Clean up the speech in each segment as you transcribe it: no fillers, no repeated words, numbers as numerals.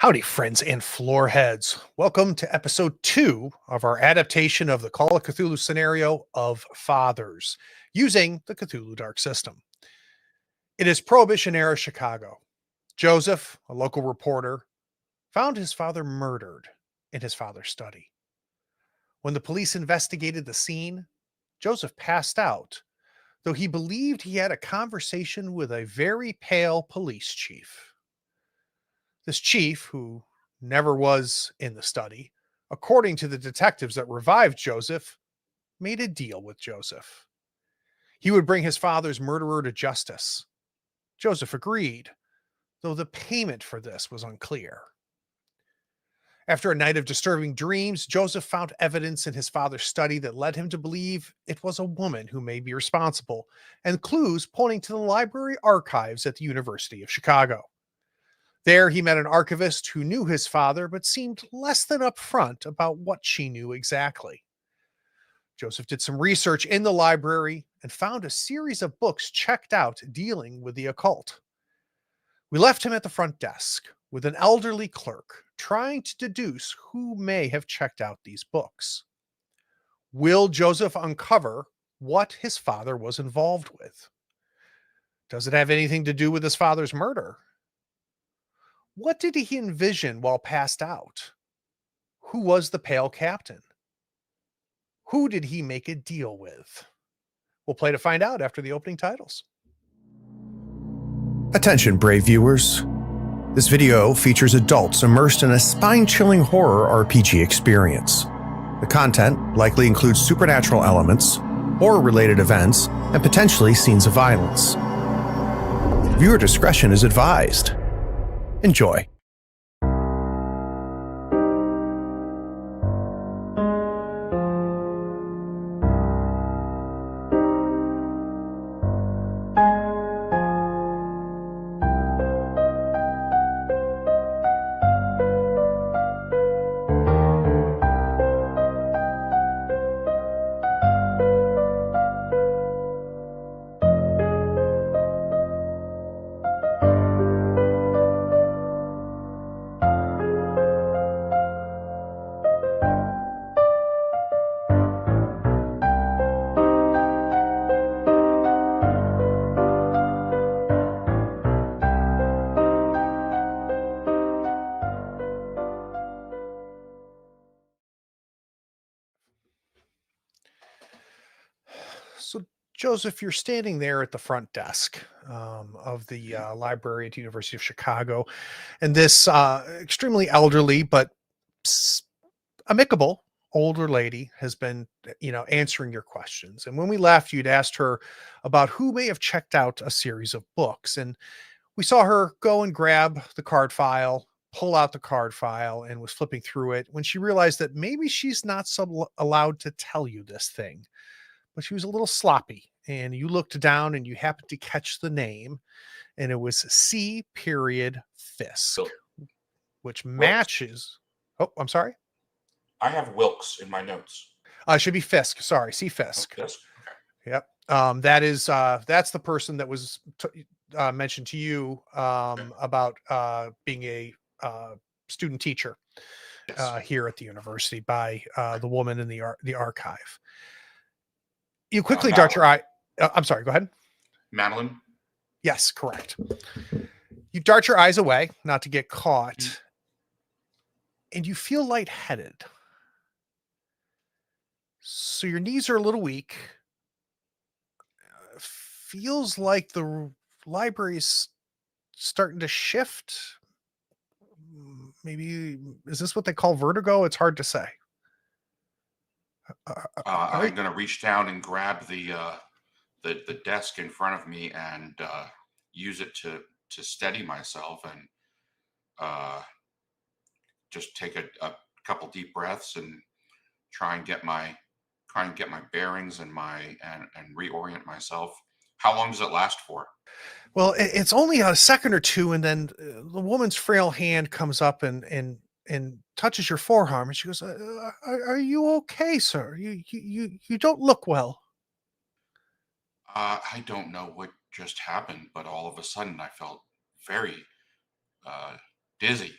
Howdy, friends and floor heads. Welcome to episode 2 of our adaptation of the Call of Cthulhu scenario of Fathers, using the Cthulhu Dark System. It is Prohibition era Chicago. Joseph, a local reporter, found his father murdered in his father's study. When the police investigated the scene, Joseph passed out, though he believed he had a conversation with a very pale police chief. This chief, who never was in the study, according to the detectives that revived Joseph, made a deal with Joseph. He would bring his father's murderer to justice. Joseph agreed, though the payment for this was unclear. After a night of disturbing dreams, Joseph found evidence in his father's study that led him to believe it was a woman who may be responsible, and clues pointing to the library archives at the University of Chicago. There, he met an archivist who knew his father, but seemed less than upfront about what she knew exactly. Joseph did some research in the library and found a series of books checked out dealing with the occult. We left him at the front desk with an elderly clerk trying to deduce who may have checked out these books. Will Joseph uncover what his father was involved with? Does it have anything to do with his father's murder? What did he envision while passed out? Who was the pale captain? Who did he make a deal with? We'll play to find out after the opening titles. Attention, brave viewers. This video features adults immersed in a spine-chilling horror RPG experience. The content likely includes supernatural elements, horror-related events, and potentially scenes of violence. Viewer discretion is advised. Enjoy. So, Joseph, you're standing there at the front desk of the library at the University of Chicago, and this extremely elderly but amicable older lady has been, answering your questions. And when we left, you'd asked her about who may have checked out a series of books, and we saw her go and grab the card file, pull out the card file, and was flipping through it when she realized that maybe she's not allowed to tell you this thing. But she was a little sloppy, and you looked down and you happened to catch the name, and it was C. Fisk, which matches. Oh, I'm sorry. I have Wilkes in my notes. It should be Fisk. Sorry, C. Fisk. Oh, Fisk. Okay. Yep. That's the person that was mentioned to you about being a student teacher here at the university by the woman in the archive. You quickly dart your eye. I'm sorry, go ahead. Madeline? Yes, correct. You dart your eyes away, not to get caught, and you feel lightheaded. So your knees are a little weak. Feels like the library is starting to shift. Maybe, is this what they call vertigo? It's hard to say. I'm going to reach down and grab the desk in front of me and use it to steady myself and just take a couple deep breaths and try and get my bearings and reorient myself. How long does it last for? Well, it's only a second or two, and then the woman's frail hand comes up and touches your forearm, and she goes, "Are you okay, sir? You don't look well." I don't know what just happened, but all of a sudden I felt very dizzy.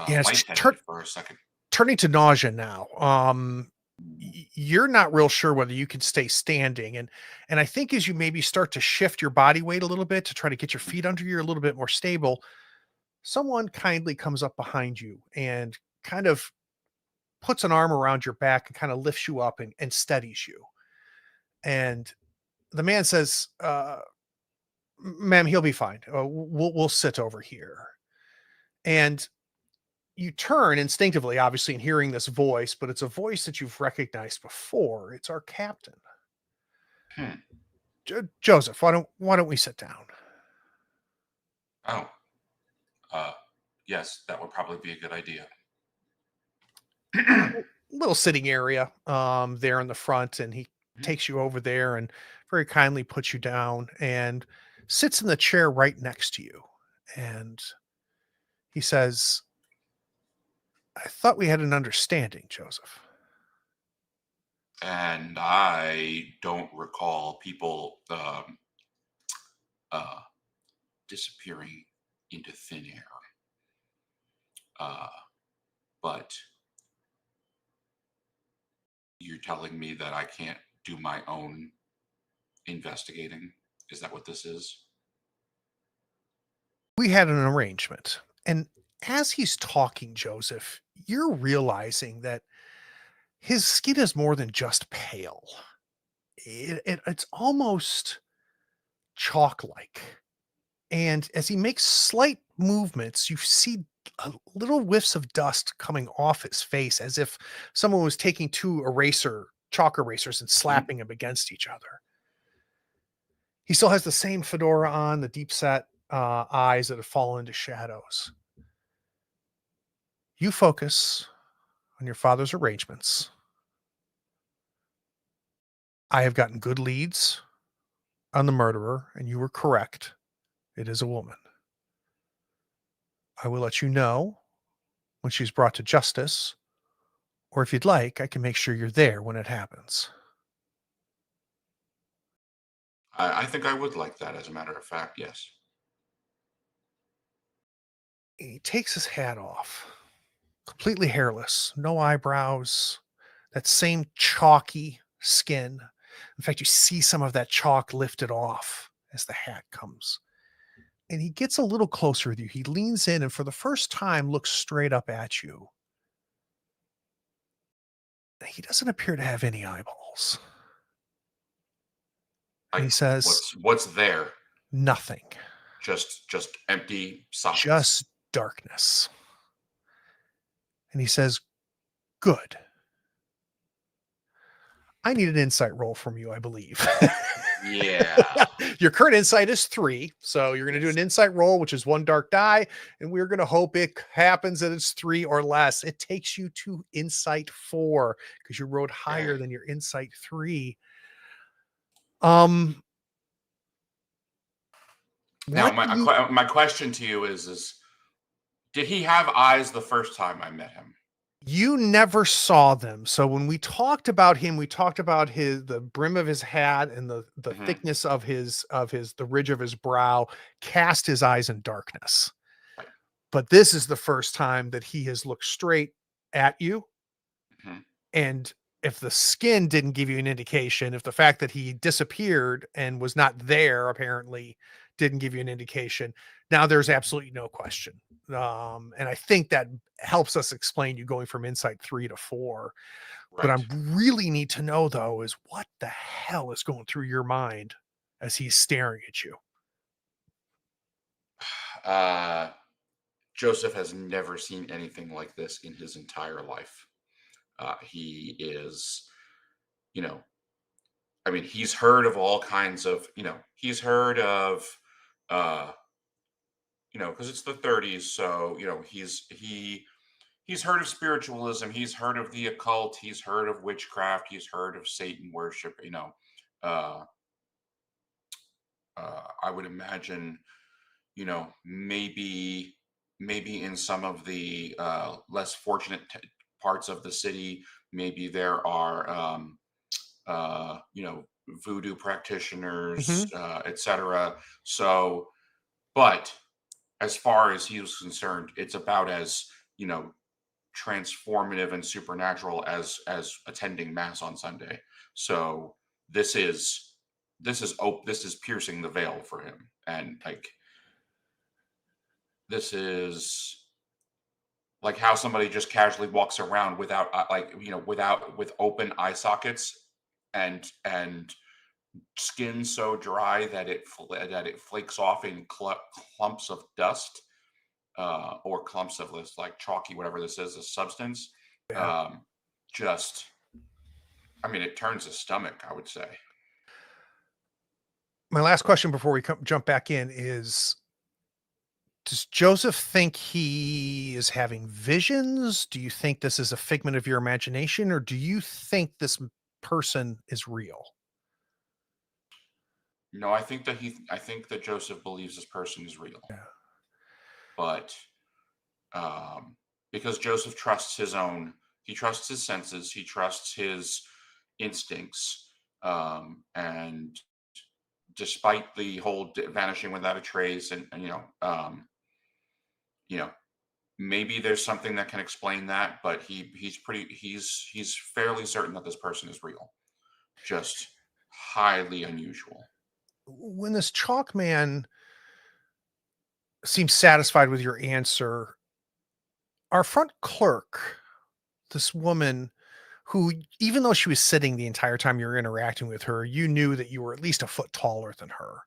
Yeah, it's lightheaded for a second. turning to nausea now. Mm. You're not real sure whether you can stay standing, and I think as you maybe start to shift your body weight a little bit to try to get your feet under you a little bit more stable, someone kindly comes up behind you and kind of puts an arm around your back and kind of lifts you up and steadies you. And the man says, "Ma'am, he'll be fine. We'll sit over here." And you turn instinctively, obviously, in hearing this voice, but it's a voice that you've recognized before. It's our captain, Hmm. Joseph. Why don't we sit down? Oh, uh, yes, that would probably be a good idea. Little sitting area there in the front, and he takes you over there and very kindly puts you down and sits in the chair right next to you. And he says, "I thought we had an understanding, Joseph." And I don't recall people uh, disappearing into thin air. Uh, but you're telling me that I can't do my own investigating? Is that what this is? We had an arrangement. And as he's talking, Joseph, you're realizing that his skin is more than just pale. It's almost chalk like. And as he makes slight movements, you see little whiffs of dust coming off his face as if someone was taking two chalk erasers and Mhm. slapping them against each other. He still has the same fedora on, the deep set eyes that have fallen into shadows. You focus on your father's arrangements. I have gotten good leads on the murderer, and you were correct. It is a woman. I will let you know when she's brought to justice, or if you'd like, I can make sure you're there when it happens. I think I would like that, as a matter of fact, yes. He takes his hat off, completely hairless, no eyebrows, that same chalky skin. In fact, you see some of that chalk lifted off as the hat comes. And he gets a little closer with you. He leans in and for the first time looks straight up at you. He doesn't appear to have any eyeballs. And he Like, says, what's there? "Nothing, Just empty sockets. just darkness." And he says, "Good. I need an insight roll from you, I believe." Yeah. Your current insight is 3. So you're going to do Yes. an insight roll, which is 1 dark die. And we're going to hope it happens that it's 3 or less. It takes you to insight 4 because you rolled higher Okay. than your insight 3. Um, Now, what do you my question to you is did he have eyes the first time I met him? You never saw them. So when we talked about him, we talked about the brim of his hat and the Hmm. thickness of the ridge of his brow cast his eyes in darkness. Right. But this is the first time that he has looked straight at you. Hmm. And if the skin didn't give you an indication, if the fact that he disappeared and was not there apparently didn't give you an indication, now there's absolutely no question. And I think that helps us explain you going from insight 3 to 4. But I Right. really need to know though is what the hell is going through your mind as he's staring at you? Uh, Joseph has never seen anything like this in his entire life. He is, you know, I mean, he's heard of all kinds of, he's heard of, uh, because it's the 30s, so he's heard of spiritualism, he's heard of the occult, he's heard of witchcraft, he's heard of Satan worship. Uh, I would imagine, maybe in some of the less fortunate parts of the city, maybe there are voodoo practitioners, Mhm. etc. So, but as far as he was concerned, it's about as transformative and supernatural as attending mass on Sunday. So this is this is piercing the veil for him, and like this is like how somebody just casually walks around without with open eye sockets and skin so dry that it flakes off in clumps of dust, or clumps of this like chalky whatever this is, a substance. Yeah. um just I mean, it turns the stomach, I would say. My last question before we jump back in is, does Joseph think he is having visions? Do you think this is a figment of your imagination, or do you think this person is real? No, I think that Joseph believes this person is real, Yeah. but um because Joseph trusts he trusts his senses, he trusts his instincts, and despite the whole vanishing without a trace, and you know maybe there's something that can explain that, but he's fairly certain that this person is real, just highly unusual. When this chalk man seems satisfied with your answer, our front clerk, this woman who, even though she was sitting the entire time you were interacting with her, you knew that you were at least a foot taller than her,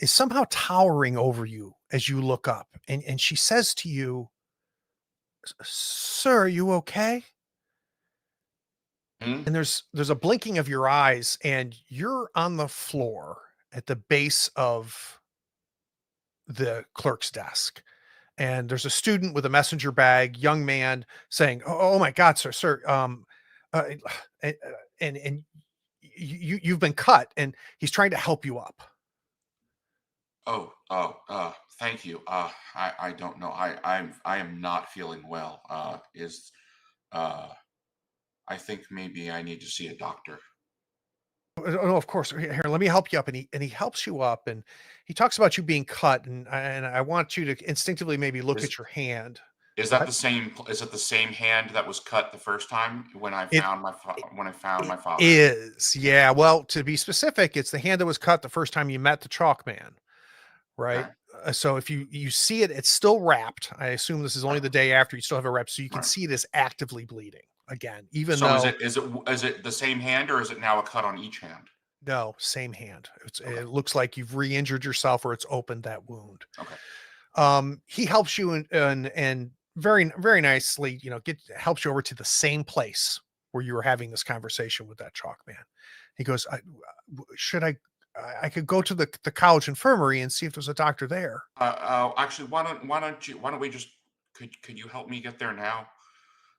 is somehow towering over you as you look up. And she says to you, "Sir, are you okay?" Hmm? And there's a blinking of your eyes, and you're on the floor at the base of the clerk's desk. And there's a student with a messenger bag, young man, saying, "Oh my God, sir, uh, and, and you've been cut," and he's trying to help you up. Thank you. I don't know. I am not feeling well. Is uh, I think maybe I need to see a doctor. Oh, of course. Here, let me help you up. And he helps you up, and he talks about you being cut. And I want you to instinctively maybe look Is at your hand. is that What? the same? Is it the same hand that was cut the first time It when I found it my father? is. Yeah. Well, to be specific, it's the hand that was cut the first time you met the chalk man, right? Okay. So if you see it, it's still wrapped. I assume this is only Right. the day after. You still have it wrapped, so you can Right. see it is actively bleeding again, even So though is it the same hand, or is it now a cut on each hand? no, same hand. Okay. It looks like you've re-injured yourself or it's opened that wound. Okay. He helps you and very, very nicely, helps you over to the same place where you were having this conversation with that chalk man. He goes, should I could go to the college infirmary and see if there's a doctor there. Actually, why don't we just could you help me get there now?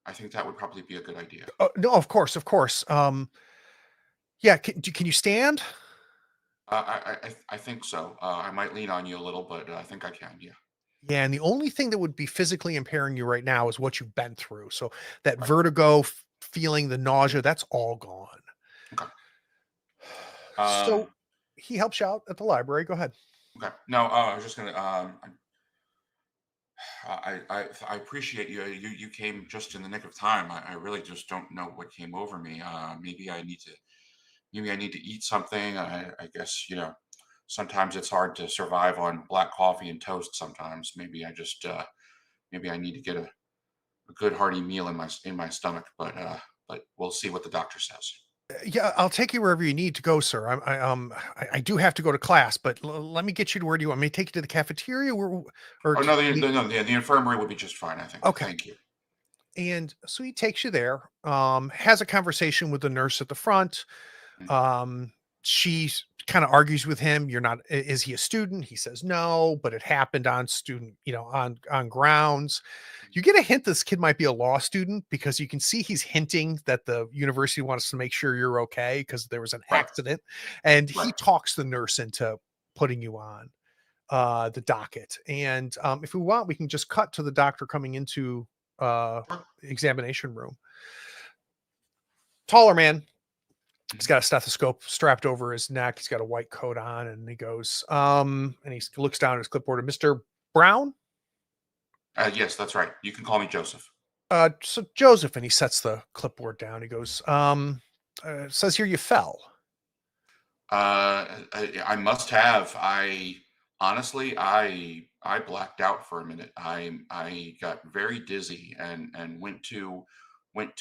I think that would probably be a good idea. No, of course, of course. Yeah, can you stand? I think so. I might lean on you a little, but I think I can. Yeah. Yeah, and the only thing that would be physically impairing you right now is what you've been through. So that Right. vertigo, feeling the nausea, that's all gone. Okay. So Um. he helps you out at the library. Go ahead. Okay. No. I was just gonna. I appreciate you. You came just in the nick of time. I really just don't know what came over me. Maybe I need to eat something. I guess sometimes it's hard to survive on black coffee and toast. Sometimes maybe I need to get a good hearty meal in my stomach. But we'll see what the doctor says. Yeah, I'll take you wherever you need to go, sir. I do have to go to class, but let me get you to where do you want me to take you to the cafeteria or Oh to no, the, the infirmary would be just fine. I think. okay. Thank you. And so he takes you there, has a conversation with the nurse at the front. Mm. Um, she kind of argues with him. You're not, is he a student? He says no, but it happened on student, on grounds. You get a hint this kid might be a law student because you can see he's hinting that the university wants to make sure you're okay because there was an Right. accident. And he Right. talks the nurse into putting you on the docket. And if we want, we can just cut to the doctor coming into uh Sure. examination room. Taller man. He's Mhm. got a stethoscope strapped over his neck. He's got a white coat on, and he goes, and he looks down at his clipboard. Mr. Brown? Yes, that's right. You can call me Joseph. So Joseph, and he sets the clipboard down. He goes, it says here you fell. I must have. I honestly, I blacked out for a minute. I got very dizzy and went to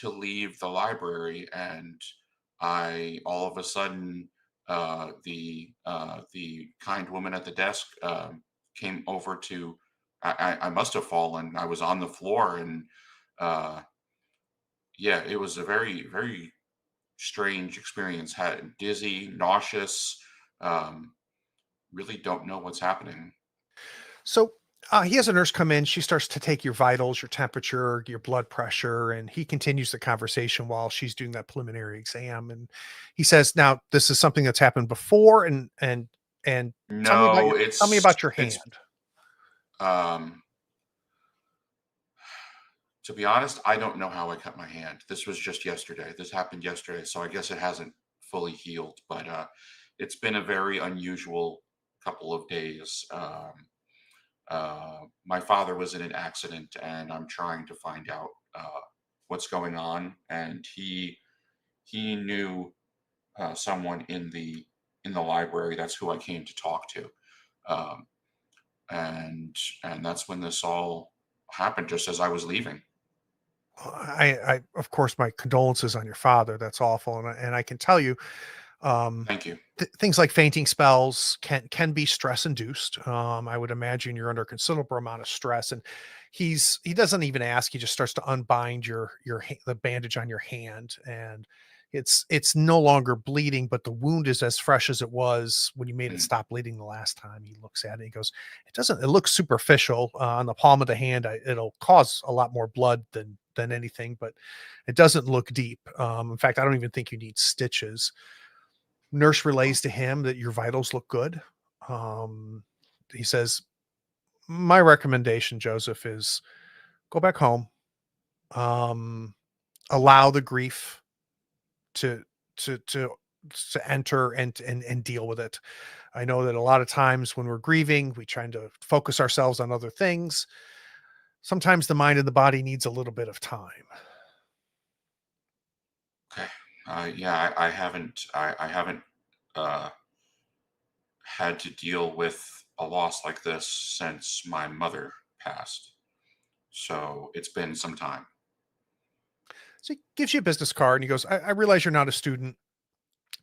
leave the library, and I all of a sudden the kind woman at the desk came over to. I must have fallen. I was on the floor, and uh, yeah, it was a very strange experience. Had dizzy, nauseous. Um, really don't know what's happening. So he has a nurse come in. She starts to take your vitals, your temperature, your blood pressure, and he continues the conversation while she's doing that preliminary exam. And he says, "Now, this is something that's happened before, and No, tell me about your it's hand." um to be honest, I don't know how I cut my hand. This was just yesterday. This happened yesterday, so I guess it hasn't fully healed, but it's been a very unusual couple of days. My father was in an accident, and I'm trying to find out what's going on. And he knew someone in the library. That's who I came to talk to, um, and that's when this all happened. Just as I was leaving. Of course, my condolences on your father. That's awful, and I can tell you, um, Thank you. things like fainting spells can be stress induced. I would imagine you're under a considerable amount of stress, and he doesn't even ask. He just starts to unbind the bandage on your hand, and it's no longer bleeding, but the wound is as fresh as it was when you made it Mm, stop bleeding the last time. He looks at it. He goes, "It doesn't. It looks superficial on the palm of the hand. It'll cause a lot more blood than anything, but it doesn't look deep. In fact, I don't even think you need stitches." Nurse oh, relays to him that your vitals look good. Um, he says, "My recommendation, Joseph, is go back home. Um, allow the grief to to to to enter and deal with it. I know that a lot of times when we're grieving, we try to focus ourselves on other things. Sometimes the mind and the body needs a little bit of time." okay. Yeah, I haven't uh, had to deal with a loss like this since my mother passed. So it's been some time. So he gives you a business card and he goes, I realize you're not a student,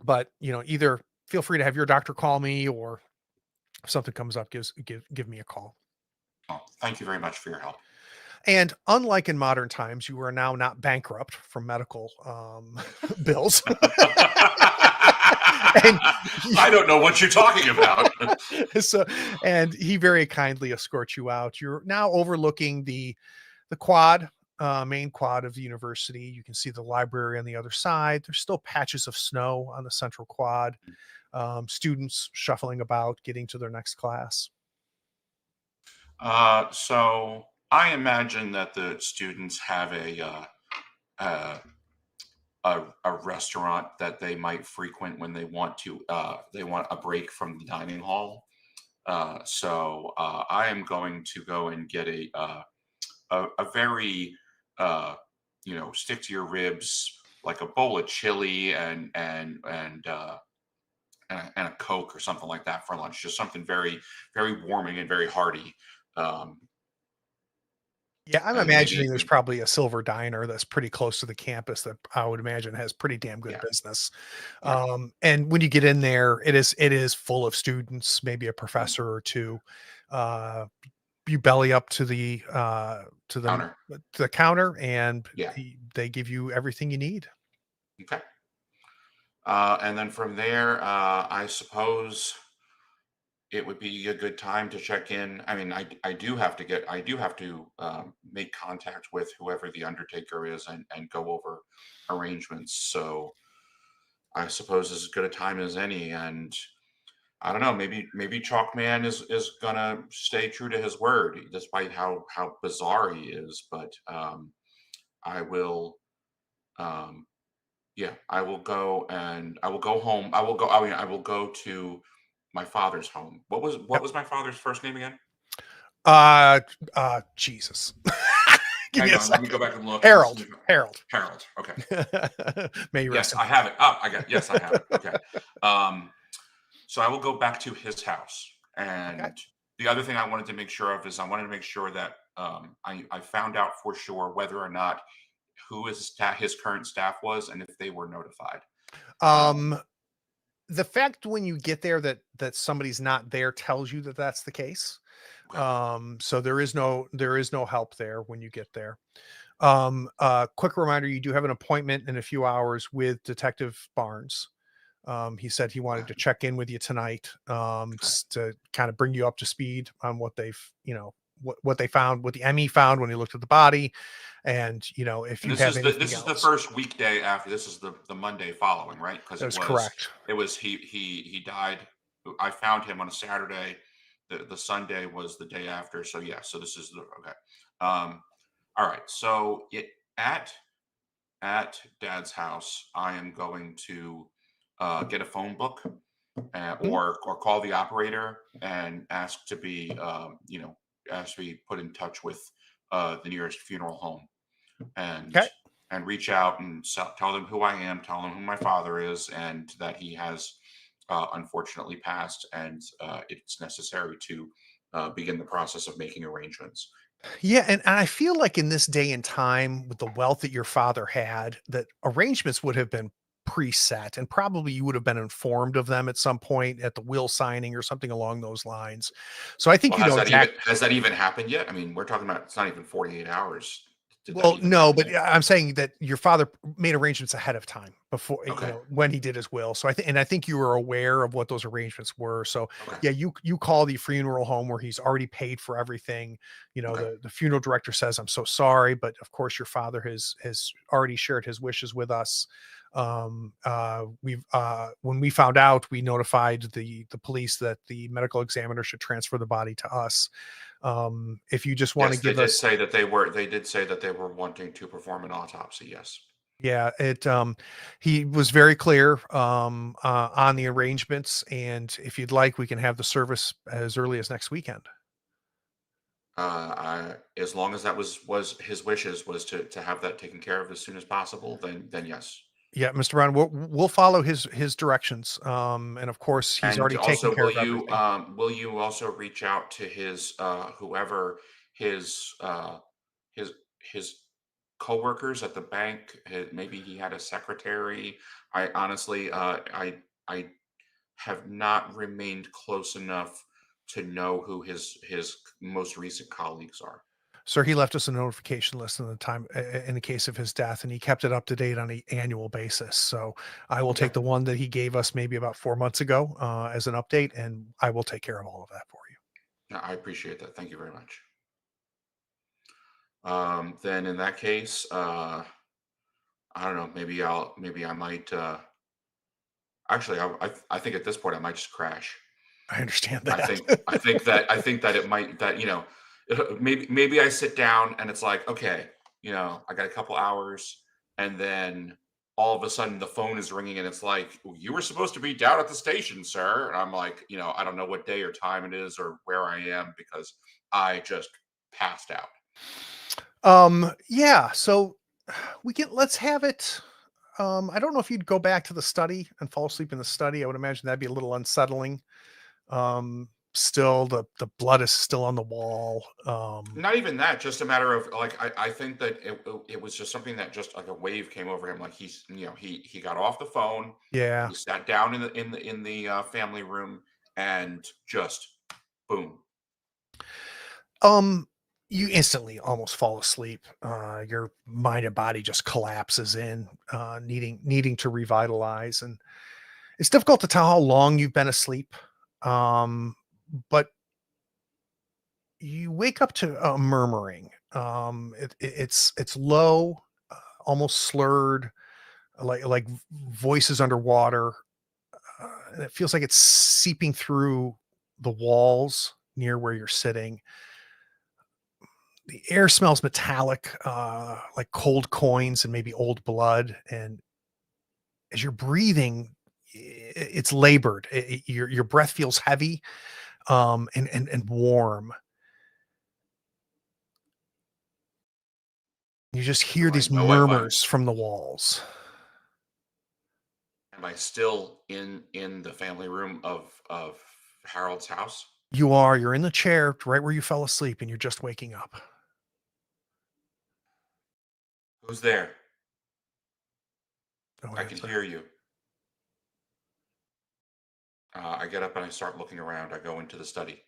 but either feel free to have your doctor call me, or if something comes up, give me a call." Oh, thank you very much for your help. And unlike in modern times, you are now not bankrupt from medical bills. and I don't know what you're talking about. so, and he very kindly escorts you out. You're now overlooking the quad, main quad of the university. You can see the library on the other side. There's still patches of snow on the central quad. Students shuffling about, getting to their next class. So I imagine that the students have uh, a restaurant that they might frequent when they want a break from the dining hall. So I am going to go and get a very stick to your ribs, like a bowl of chili and a Coke or something like that for lunch. Just something very warming and very hearty. Um, Yeah, I'm and imagining maybe, there's probably a silver diner that's pretty close to the campus that I would imagine has pretty damn good yeah, business. yeah. And when you get in there, it is full of students, maybe a Mm, professor or two. Uh, you belly up to the counter. to the counter, and Yeah. they give you everything you need. Okay. And then from there, I suppose it would be a good time to check in. I mean, I do have to make contact with whoever the undertaker is and go over arrangements. So I suppose as good a time as any. And I don't know, maybe Chalkman is gonna stay true to his word, despite how bizarre he is. But I will, um, yeah, I will go home. I will go to my father's home. What Yep. was my father's first name again? Jesus. Give me Hang a on, let me second. go back and look. Harold. Harold. Okay. May you Yes, rest in I peace. have it. Oh, yes, I have it. Okay. Um, so I will go back to his house. Okay. And the other thing I wanted to make sure of is I wanted to make sure that I found out for sure whether or not who his current staff was and if they were notified. Um, Um, the fact when you get there that somebody's not there tells you that that's the case. okay. So there is no help there when you get there. Quick reminder, you do have an appointment in a few hours with Detective Barnes. He said he wanted Okay. to check in with you tonight, Okay. to kind of bring you up to speed on what they've, what they found, what the ME found when he looked at the body, and if And you have anything this is the else. first weekday after. This is the Monday following, right? Because That is correct. he died. I found him on a Saturday. The Sunday was the day after. So yeah. So this is the okay. Um, all right. So at at Dad's house, I am going to get a phone book Mhm. or call the operator and ask to be ask to be put in touch with the nearest funeral home and Okay. reach out and tell them who I am, tell them who my father is, and that he has unfortunately passed, and it's necessary to begin the process of making arrangements. Yeah, and I feel like in this day and time, with the wealth that your father had, that arrangements would have been preset, and probably you would have been informed of them at some point at the will signing or something along those lines. So I think Well, you know exactly. has that even happened yet? I mean, we're talking about it's not even 48 hours. Did that Well, even no, happen but yet? yeah, I'm saying that your father made arrangements ahead of time before, Okay. when he did his will. So I think you were aware of what those arrangements were. So Okay. yeah, you call the funeral home where he's already paid for everything. Okay. The funeral director says, "I'm so sorry, but of course your father has already shared his wishes with us." We've When we found out, we notified the police that the medical examiner should transfer the body to us. If you just want to Yes, give us. they did say that they were wanting to perform an autopsy. Yes. Yeah, he was very clear on the arrangements, and if you'd like, we can have the service as early as next weekend. As long as that was his wishes was to have that taken care of as soon as possible, then yes. Yeah, Mr. Brown, we'll follow his directions. And of course, he's And already taken also, care of everything. will you also reach out to his whoever his his his coworkers at the bank? Maybe he had a secretary. I honestly, I have not remained close enough to know who his most recent colleagues are. Sir, he left us a notification list in the time in the case of his death, and he kept it up to date on an annual basis. So I will Okay, take the one that he gave us maybe about 4 months ago as an update, and I will take care of all of that for you. yeah, I appreciate that. Thank you very much. Then in that case, I don't know. Maybe I might. Actually, I think at this point I might just crash. I understand I that. think I think that it might that maybe I sit down and it's like okay, I got a couple hours, and then all of a sudden the phone is ringing and it's like you were supposed to be down at the station, sir, and I'm like I don't know what day or time it is or where I am because I just passed out. Yeah, so let's have it. I don't know if you'd go back to the study and fall asleep in the study. I would imagine that'd be a little unsettling. Still the blood is still on the wall. Not even that, just a matter of like I think that it was just something that just like a wave came over him. Like he got off the phone, Yeah. he sat down in the family room, and just boom. Um, you instantly almost fall asleep. Your mind and body just collapses in, needing to revitalize, and it's difficult to tell how long you've been asleep. But you wake up to a murmuring. It's low, almost slurred, like voices underwater, and it feels like it's seeping through the walls near where you're sitting. The air smells metallic, like cold coins and maybe old blood. And as you're breathing, it's labored. Your breath feels heavy, and warm. You just hear Do I these know if I'm murmurs from the walls. am I still in the family room of Harold's house? You're in the chair right where you fell asleep and you're just waking up. Who's there? No I can answer. hear you. I get up and I start looking around. I go into the study.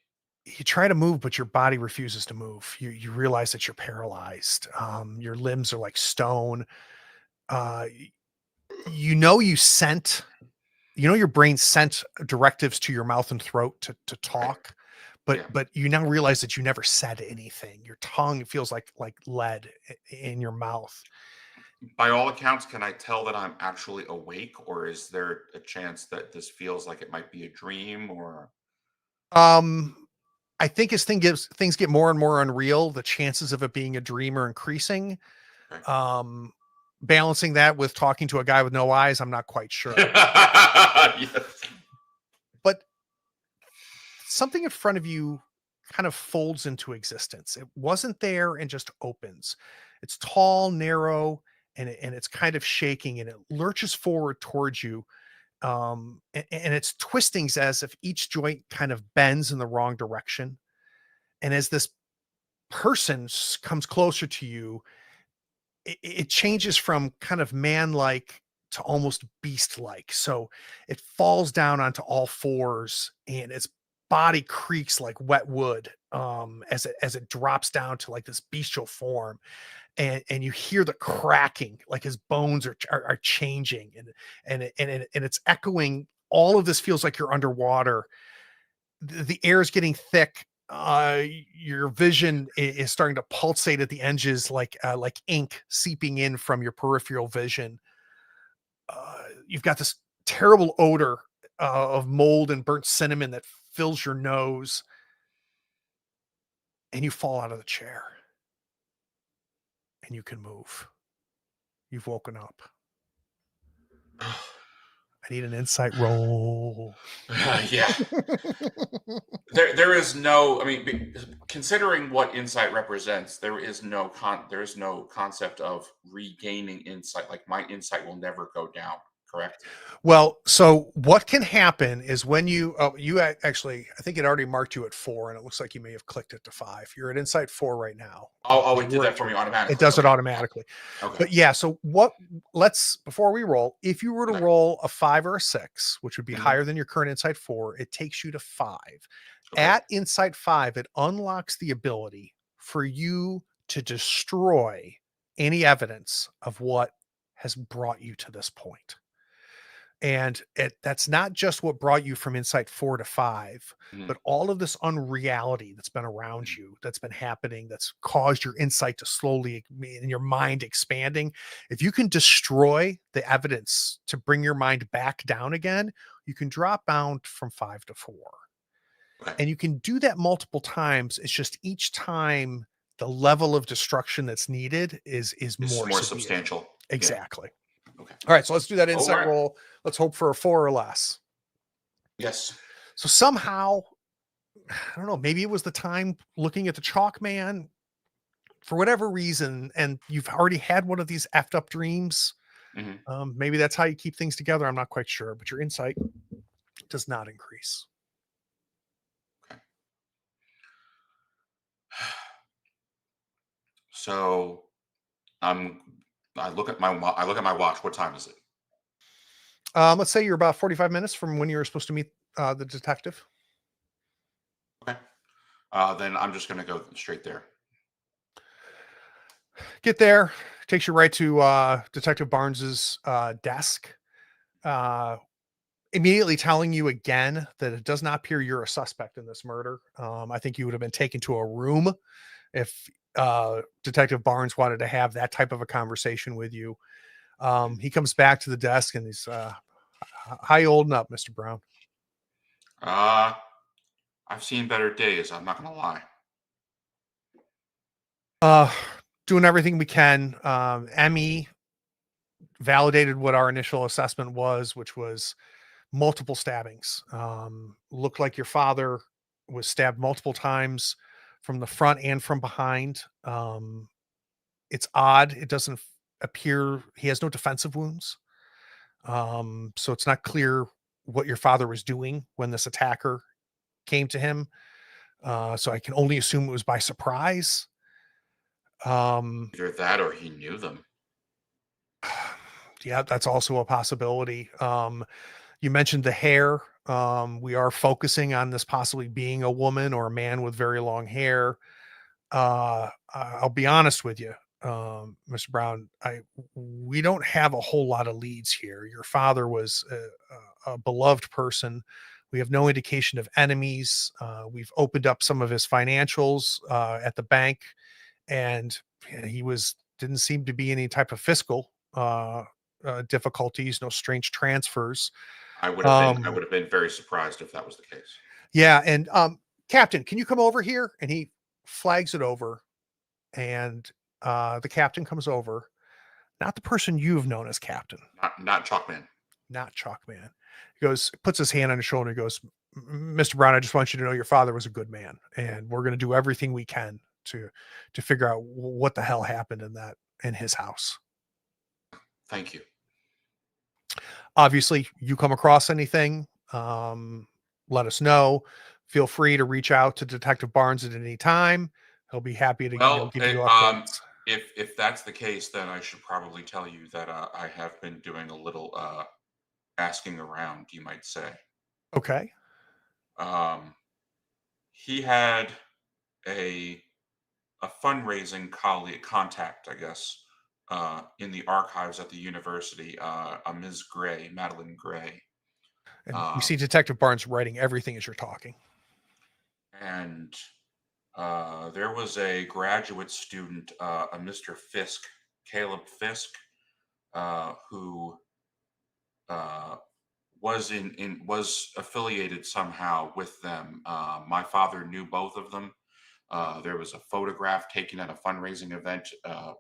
You try to move, but your body refuses to move. You realize that you're paralyzed. Your limbs are like stone. Y you know you sent your brain sent directives to your mouth and throat to Right. talk, but Yeah. you now realize that you never said anything. Your tongue feels like lead in your mouth. By all accounts, can I tell that I'm actually awake, or is there a chance that this feels like it might be a dream? Or Um, I think as things get more and more unreal, the chances of it being a dream are increasing. okay. Um, Balancing that with talking to a guy with no eyes, I'm not quite sure. Yes. But something in front of you kind of folds into existence. It wasn't there and just opens. It's tall, narrow, and it's kind of shaking and it lurches forward towards you. And it's twistings as if each joint kind of bends in the wrong direction. And as this person comes closer to you, it changes from kind of man-like to almost beast-like. So it falls down onto all fours and its body creaks like wet wood as it drops down to like this bestial form. And you hear the cracking, like his bones are changing, and it's echoing. All of this feels like you're underwater. The air is getting thick. Your vision is starting to pulsate at the edges, like ink seeping in from your peripheral vision. You've got this terrible odor of mold and burnt cinnamon that fills your nose, and you fall out of the chair, and you can move. You've woken up. I need an insight roll. Yeah. There is no. I mean, considering what insight represents, there is no concept of regaining insight. Like my insight will never go down. Correct. Well, so what can happen is when actually, I think it already marked you at 4, and it looks like you may have clicked it to 5. You're at insight 4 right now. Oh, You it did were at that for 3. me It automatically. does it Okay. automatically. Okay. But yeah, so before we roll, if you were to Okay. roll a 5 or a 6, which would be Mhm. higher than your current insight 4, it takes you to 5. Okay. At insight 5, it unlocks the ability for you to destroy any evidence of what has brought you to this point. And that's not just what brought you from insight 4 to 5, Mhm. but all of this unreality that's been around Mhm. you, that's been happening, that's caused your insight to slowly in your mind expanding. If you can destroy the evidence to bring your mind back down again, you can drop down from 5 to 4. Okay. And you can do that multiple times. It's just each time the level of destruction that's needed is It's more more severe. substantial. Yeah. Exactly. Okay. All right, so let's do that All insight right. roll. Let's hope for a 4 or less. Yes. So somehow, I don't know, maybe it was the time looking at the chalk man for whatever reason, and you've already had one of these effed up dreams. Mhm. Maybe that's how you keep things together. I'm not quite sure, but your insight does not increase. Okay. So I'm. I look at my watch. What time is it? Let's say you're about 45 minutes from when you were supposed to meet the detective. Okay. Then I'm just gonna go straight there. Get there, takes you right to Detective Barnes's desk. Uh, Immediately telling you again that it does not appear you're a suspect in this murder. I think you would have been taken to a room if Detective Barnes wanted to have that type of a conversation with you. He comes back to the desk and he's, how you holding up, Mr. Brown? Uh, I've seen better days. I'm not gonna lie. Uh, Doing everything we can. Emmy validated what our initial assessment was, which was multiple stabbings. Looked like your father was stabbed multiple times from the front and from behind. it's odd. It doesn't appear he has no defensive wounds. So it's not clear what your father was doing when this attacker came to him. So I can only assume it was by surprise. Um, Either that or he knew them. yeah, that's also a possibility. You mentioned the hair. We are focusing on this possibly being a woman or a man with very long hair. I'll be honest with you, Mr. Brown. We don't have a whole lot of leads here. Your father was a beloved person. We have no indication of enemies. We've opened up some of his financials at the bank, and he didn't seem to be any type of fiscal difficulties. No strange transfers. I would have been very surprised if that was the case. Yeah, and Captain, can you come over here? And he flags it over, and the captain comes over. Not the person you've known as captain, Not Chalkman. not Chalkman. He goes, puts his hand on his shoulder, and goes, Mr. Brown, I just want you to know your father was a good man, and we're going to do everything we can to figure out what the hell happened in his house. Thank you. Obviously, you come across anything, let us know. Feel free to reach out to Detective Barnes at any time. He'll be happy to Well, give you updates. if that's the case, then I should probably tell you that I have been doing a little asking around, you might say. Okay. Um, he had a fundraising colleague contact, I guess, in the archives at the university, a Ms. Gray, Madeline Gray. And we see Detective Barnes writing everything as you're talking. And there was a graduate student, a Mr. Fisk, Caleb Fisk, who was affiliated somehow with them. My father knew both of them. There was a photograph taken at a fundraising event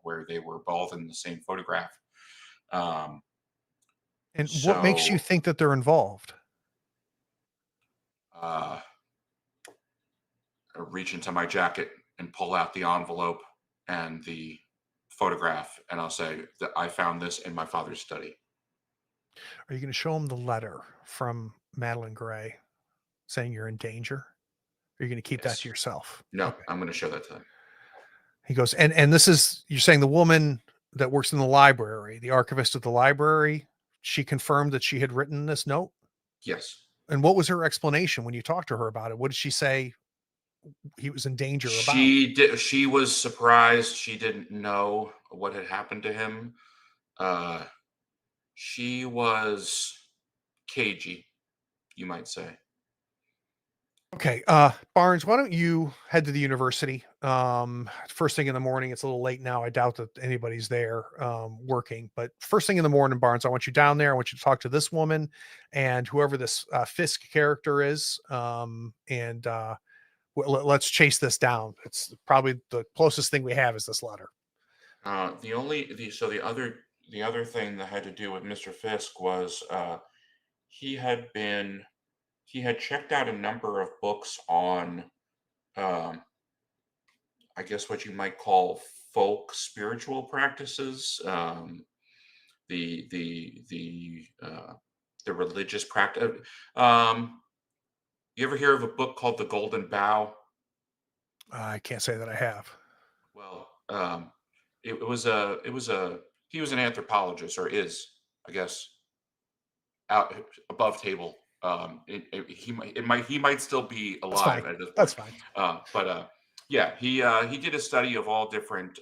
where they were both in the same photograph. And what makes you So think that they're involved? I reach into my jacket and pull out the envelope and the photograph, and I'll say that I found this in my father's study. Are you going to show him the letter from Madeline Gray saying you're in danger? Or are you going to keep that to Yes. yourself? No, Okay. I'm going to show that to them. He goes, and this is, you're saying the woman that works in the library, the archivist of the library, she confirmed that she had written this note? Yes. And what was her explanation when you talked to her about it? What did she say he was in danger about? She was surprised. She didn't know what had happened to him. Uh, she was cagey, you might say. Okay, Barnes, why don't you head to the university? First thing in the morning. It's a little late now. I doubt that anybody's there working, but first thing in the morning, Barnes, I want you down there. I want you to talk to this woman and whoever this Fisk character is, and let's chase this down. It's probably the closest thing we have is this letter. The other thing that had to do with Mr. Fisk was he had been he had checked out a number of books on um, I guess what you might call folk spiritual practices, the religious practice. You ever hear of a book called The Golden Bough? I can't say that I have. Well, it was a he was an anthropologist, or is, I guess, out above table. He might still be That's fine. alive at this That's point. fine. But yeah, he did a study of all different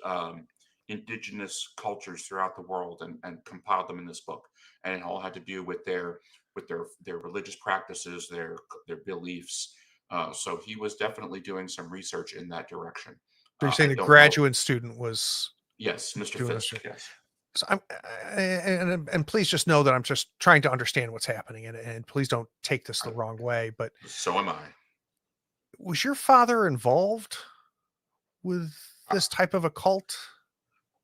indigenous cultures throughout the world and compiled them in this book, and it all had to do with their religious practices, their beliefs. So he was definitely doing some research in that direction. So you're I saying the don't know. graduate student was Yes, Mr. doing this? Fisk. Yes. So and please just know that I'm just trying to understand what's happening, and please don't take this the I- wrong way. But So am I. was your father involved with this type of a cult?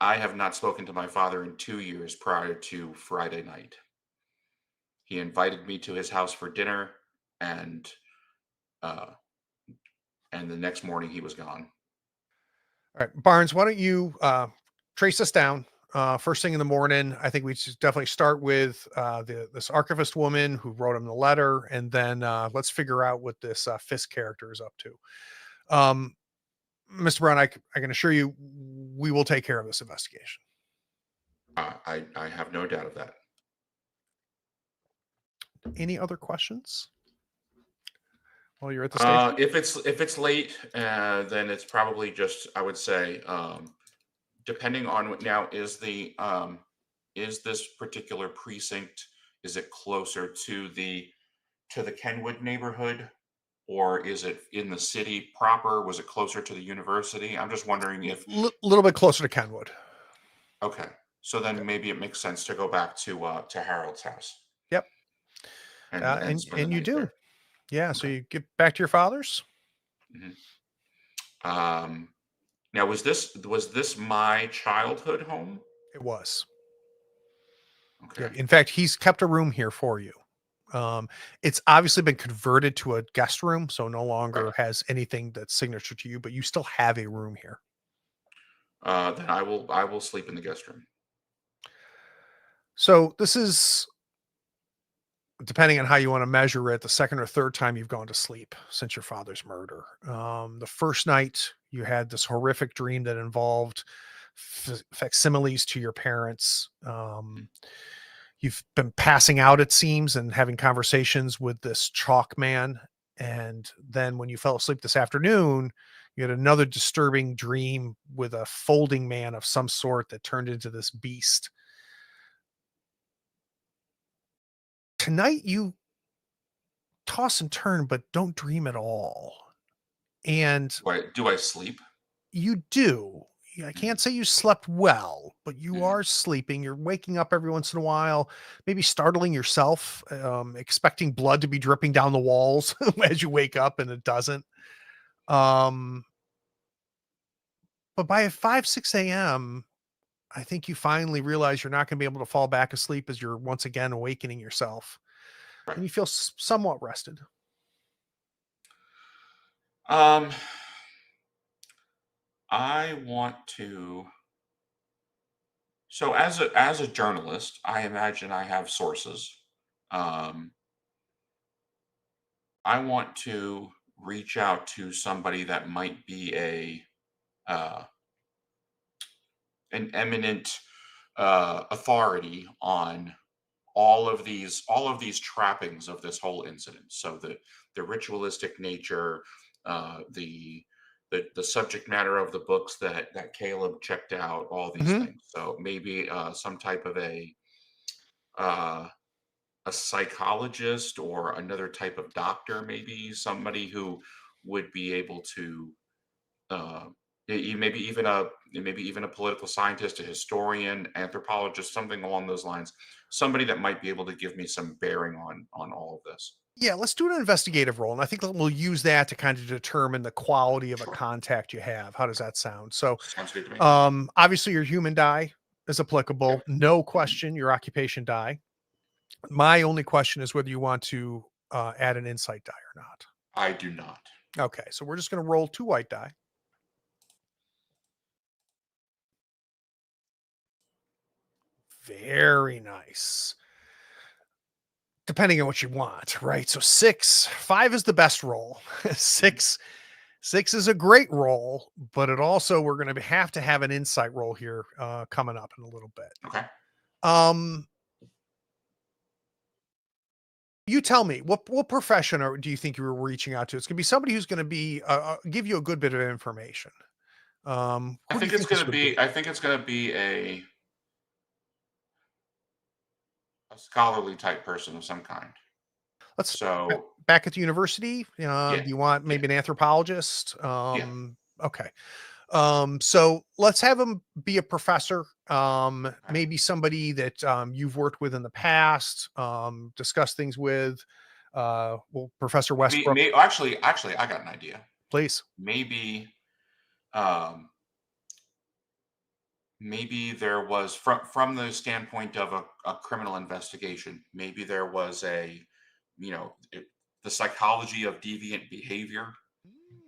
I have not spoken to my father in 2 years prior to Friday night. He invited me to his house for dinner, and uh, and the next morning he was gone. All right, Barnes, why don't you trace this down. First thing in the morning, I think we should definitely start with this archivist woman who wrote him the letter, and then let's figure out what this Fisk character is up to. Mr. Brown, I can assure you, we will take care of this investigation. I have no doubt of that. Any other questions while you're at the station? If it's late, then it's probably just, I would say, depending on what now is this particular precinct, is it closer to the Kenwood neighborhood, or is it in the city proper? Was it closer to the university? I'm just wondering if Little bit closer to Kenwood. okay. So then maybe it makes sense to go back to Harold's house. Yep. And spend the And you night do. there. Yeah. So Okay. you get back to your father's. Mhm. Now was this my childhood home? It was. Okay. Yeah. In fact, he's kept a room here for you. It's obviously been converted to a guest room, so no longer Right. has anything that's signature to you, but you still have a room here. Then I will sleep in the guest room. So this is, depending on how you want to measure it, the second or third time you've gone to sleep since your father's murder. The first night you had this horrific dream that involved facsimiles to your parents. You've been passing out, it seems, and having conversations with this chalk man. And then when you fell asleep this afternoon, you had another disturbing dream with a folding man of some sort that turned into this beast. Tonight you toss and turn, but don't dream at all. And Do I sleep? you do. I can't say you slept well, but you Mhm. are sleeping. You're waking up every once in a while, maybe startling yourself, expecting blood to be dripping down the walls as you wake up, and it doesn't. Um, but by 5, 6 a.m., I think you finally realize you're not going to be able to fall back asleep as you're once again awakening yourself, Right. and you feel somewhat rested. Um, I want to. So as a journalist, I imagine I have sources. Um, I want to reach out to somebody that might be uh, an eminent authority on all of these trappings of this whole incident. So the ritualistic nature, the subject matter of the books that Caleb checked out, all these Hmm. things. So maybe some type of uh, a psychologist or another type of doctor, maybe somebody who would be able to uh, maybe even a political scientist, a historian, anthropologist, something along those lines. Somebody that might be able to give me some bearing on all of this. Yeah, let's do an investigative role, and I think that we'll use that to kind of determine the quality of a Sure, contact you have. How does that sound? So, sounds good to me. obviously, your human die is applicable. Yep. No Mhm. question, your occupation die. My only question is whether you want to add an insight die or not. I do not. Okay, so we're just going to roll 2 white die. Very nice. Depending on what you want, right? So 6, 5 is the best roll. Mhm. 6 is a great roll, but it also, we're going to have to have an insight roll here coming up in a little bit. Okay. Um, you tell me, what profession do you think you were reaching out to? It's going to be somebody who's going to be give you a good bit of information. Who do you think this would be? I think it's gonna be a scholarly type person of some kind. Let's So back at the university. yeah, Do you want yeah, maybe an anthropologist? yeah. Okay. So let's have him be a professor. Okay. Maybe somebody that you've worked with in the past, discuss things with. Well, Professor Westbrook, Actually, I got an idea. please. Maybe um, maybe there was from the standpoint of a criminal investigation. Maybe there was you know it, the psychology of deviant behavior.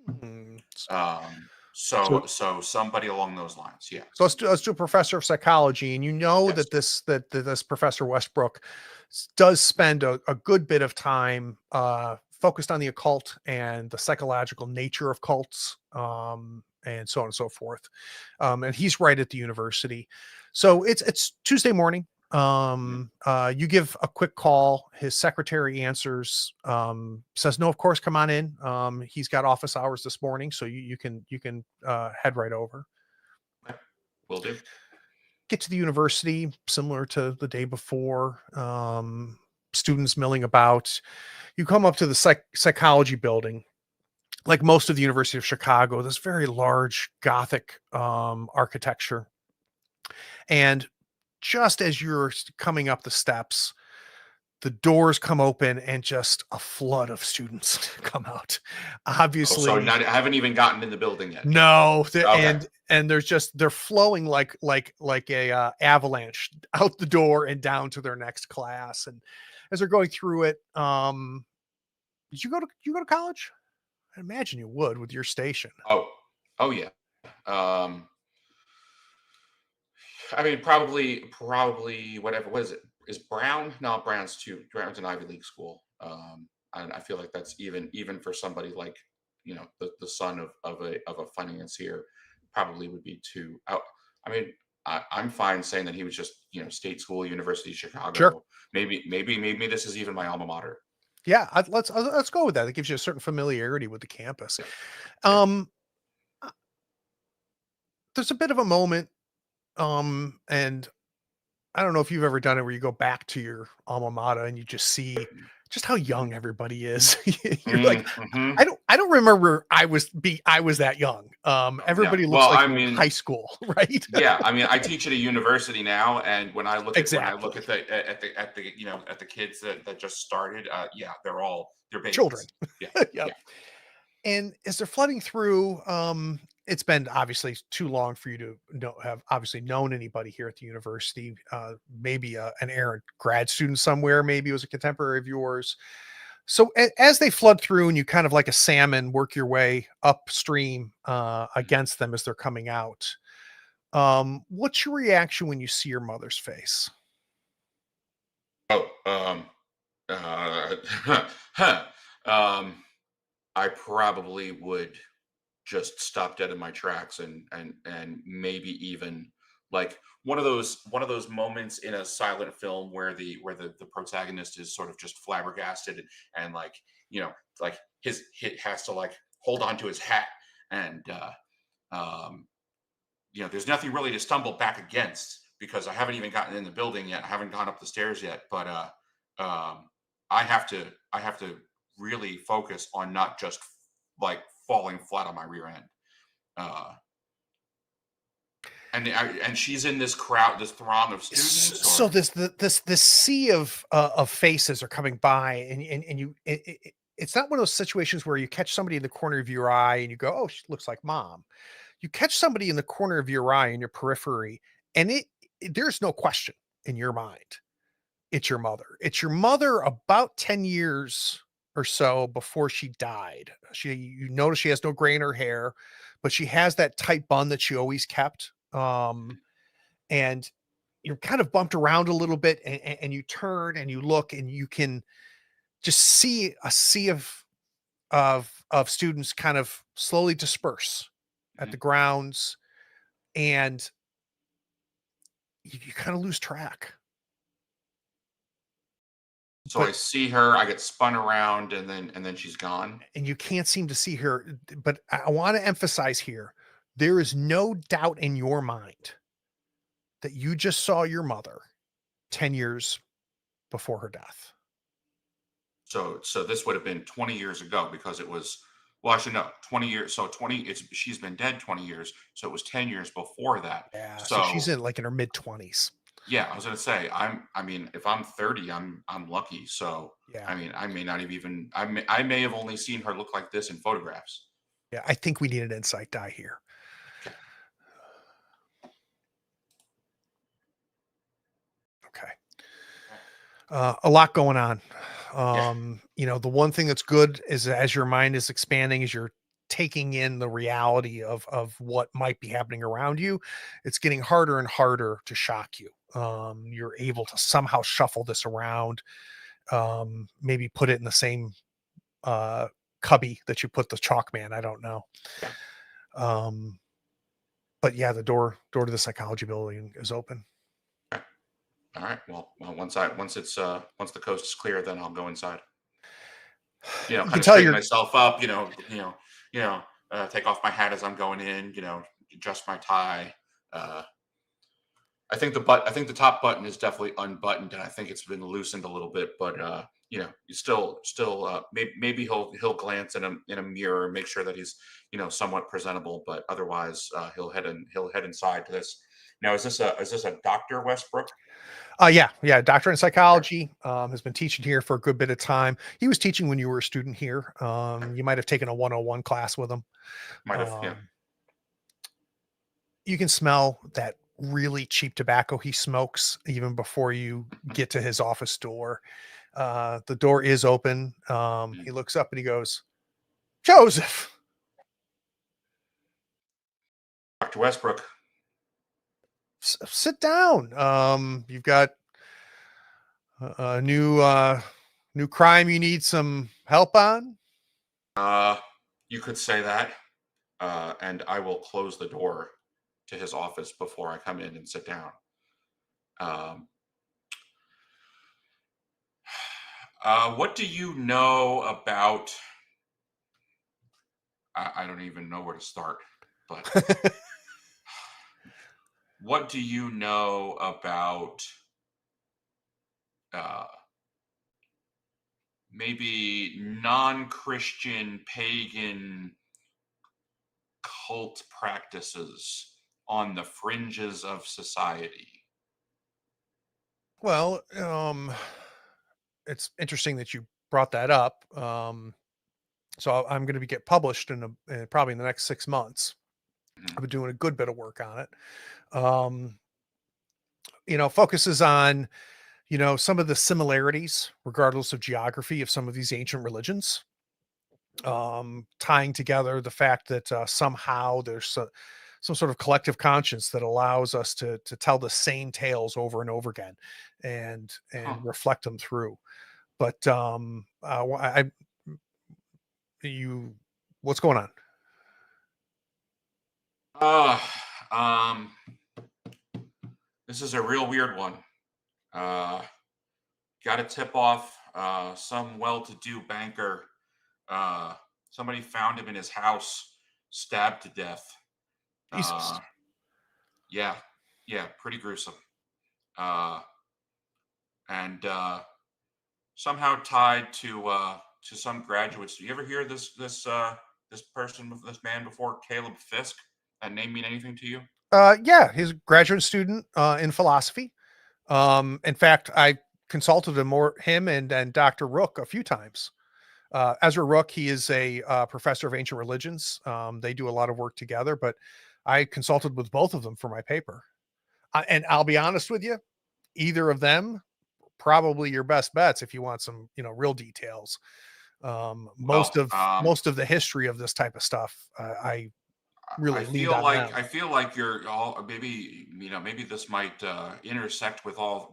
Hmm. Um, So somebody along those lines. Yeah. So let's do a professor of psychology, and you know Yes. that this Professor Westbrook does spend a good bit of time focused on the occult and the psychological nature of cults, and so on and so forth. And he's right at the university, so it's Tuesday morning. You give a quick call. His secretary answers, says, "No, of course, come on in. He's got office hours this morning, so you can head right over." Will do. Get to the university similar to the day before. Students milling about. You come up to the psychology building. Like most of the University of Chicago, this very large Gothic architecture. And just as you're coming up the steps, the doors come open and just a flood of students come out. Oh, so Obviously, I haven't even gotten in the building yet. no, Okay. and they're flowing like a avalanche out the door and down to their next class. And as they're going through it, did you go to college? I imagine you would with your station. Oh yeah. Um, I mean, probably whatever. What is it? Is Brown? No, Brown's an Ivy League school. And I feel like that's even for somebody like the son of a financier, probably would be too. I mean, I'm fine saying that he was just state school, University of Sure. Chicago. Maybe this is even my alma mater. Yeah, let's go with that. It gives you a certain familiarity with the campus. Yeah. Yeah. Um, uh, there's a bit of a moment, and I don't know if you've ever done it where you go back to your alma mater and you just see just how young everybody is. You're like, Mm-hmm. I don't remember I was that young. Yeah. Everybody looks Well, like I they're in mean, high school, right? yeah. I mean, I teach at a university now, and when I look Exactly. at the kids that just started, yeah, they're Children. babies. Yeah. Yep. Yeah. And as they're flooding through, it's been obviously too long for you to have obviously known anybody here at the university. Maybe an errant grad student somewhere, maybe it was a contemporary of yours. So as they flood through and you kind of like a salmon work your way upstream against them as they're coming out, what's your reaction when you see your mother's face? Oh, uh, huh. Um, I probably would just stop dead in my tracks and maybe even like one of those moments in a silent film where the protagonist is sort of just flabbergasted and like like his has to like hold on to his hat and um there's nothing really to stumble back against because I haven't even gotten in the building yet. I haven't gone up the stairs yet, but um I have to really focus on not just like falling flat on my rear end. Uh, and she's in this crowd, this throng of students, So or this sea of faces are coming by, and it's not one of those situations where you catch somebody in the corner of your eye and you go, "Oh, she looks like mom." You catch somebody in the corner of your eye in your periphery, and there's no question in your mind. It's your mother. It's your mother about 10 years or so before she died. You notice she has no gray in her hair, but she has that tight bun that she always kept. And you're kind of bumped around a little bit, and you turn and you look and you can just see a sea of students kind of slowly disperse at Mhm. the grounds, and you kind of lose track. So I But see her, I get spun around, and then she's gone. and you can't seem to see her. But I want to emphasize here, there is no doubt in your mind that you just saw your mother 10 years before her death. So this would have been 20 years ago because it was well, actually no, 20 years. So 20, she's been dead 20 years, so it was 10 years before that. Yeah, so she's So in her mid 20s. yeah, I was gonna say I mean, if I'm 30, I'm lucky. So Yeah. I mean, I may not have even I may have only seen her look like this in photographs. Yeah, I think we need an insight die here. Okay. Okay. Okay. A lot going on. Yeah. The one thing that's good is as your mind is expanding, as you're taking in the reality of what might be happening around you, it's getting harder and harder to shock you. You're able to somehow shuffle this around, maybe put it in the same uh, cubby that you put the Chalkman. I don't know. Yeah. But yeah, the door to the psychology building is open. Okay. All right. Well, once the coast is clear, then I'll go inside. You Kind can of tell straighten you're myself up. Take off my hat as I'm going in. Adjust my tie. Uh, I think the top button is definitely unbuttoned, and I think it's been loosened a little bit. But you still maybe he'll glance in a mirror and make sure that he's somewhat presentable. But otherwise, he'll head inside to this. Now, is this a Dr. Westbrook? yeah, doctor in Okay. psychology, has been teaching here for a good bit of time. He was teaching when you were a student here. You might have taken a 101 class with him. Might have, yeah. Um, you can smell that really cheap tobacco he smokes even before you get to his office door. The door is open. He looks up and he goes, Joseph, Dr. Westbrook. sit down. You've got a new crime you need some help on. You could say that, and I will close the door to his office before I come in and sit down. Um, what do you know about? I don't even know where to start, but what do you know about uh, maybe non-Christian pagan cult practices on the fringes of society? Well, it's interesting that you brought that up. So I'm going to get published probably in the next 6 months. Mhm. I've been doing a good bit of work on it. Focuses on some of the similarities, regardless of geography, of some of these ancient religions. Tying together the fact that somehow there's some sort of collective conscience that allows us to tell the same tales over and over again, and Huh. reflect them through. But you, what's going on? Uh, um, this is a real weird one. Uh, got a tip off. Some well-to-do banker. Uh, Somebody found him in his house, stabbed to death. Uh, Jesus. yeah, yeah, pretty gruesome. Uh, and somehow tied to some graduates. Do you ever hear this man before, Caleb Fisk? That name mean anything to you? Yeah, he's a graduate student in philosophy. In fact, I consulted him and Dr. Rook a few times. Ezra Rook, he is a professor of ancient religions. They do a lot of work together, but I consulted with both of them for my paper. And I'll be honest with you, either of them probably your best bets if you want some, real details. Well, Most of the history of this type of stuff, I really leaned on them. I feel like you're all maybe maybe this might intersect with all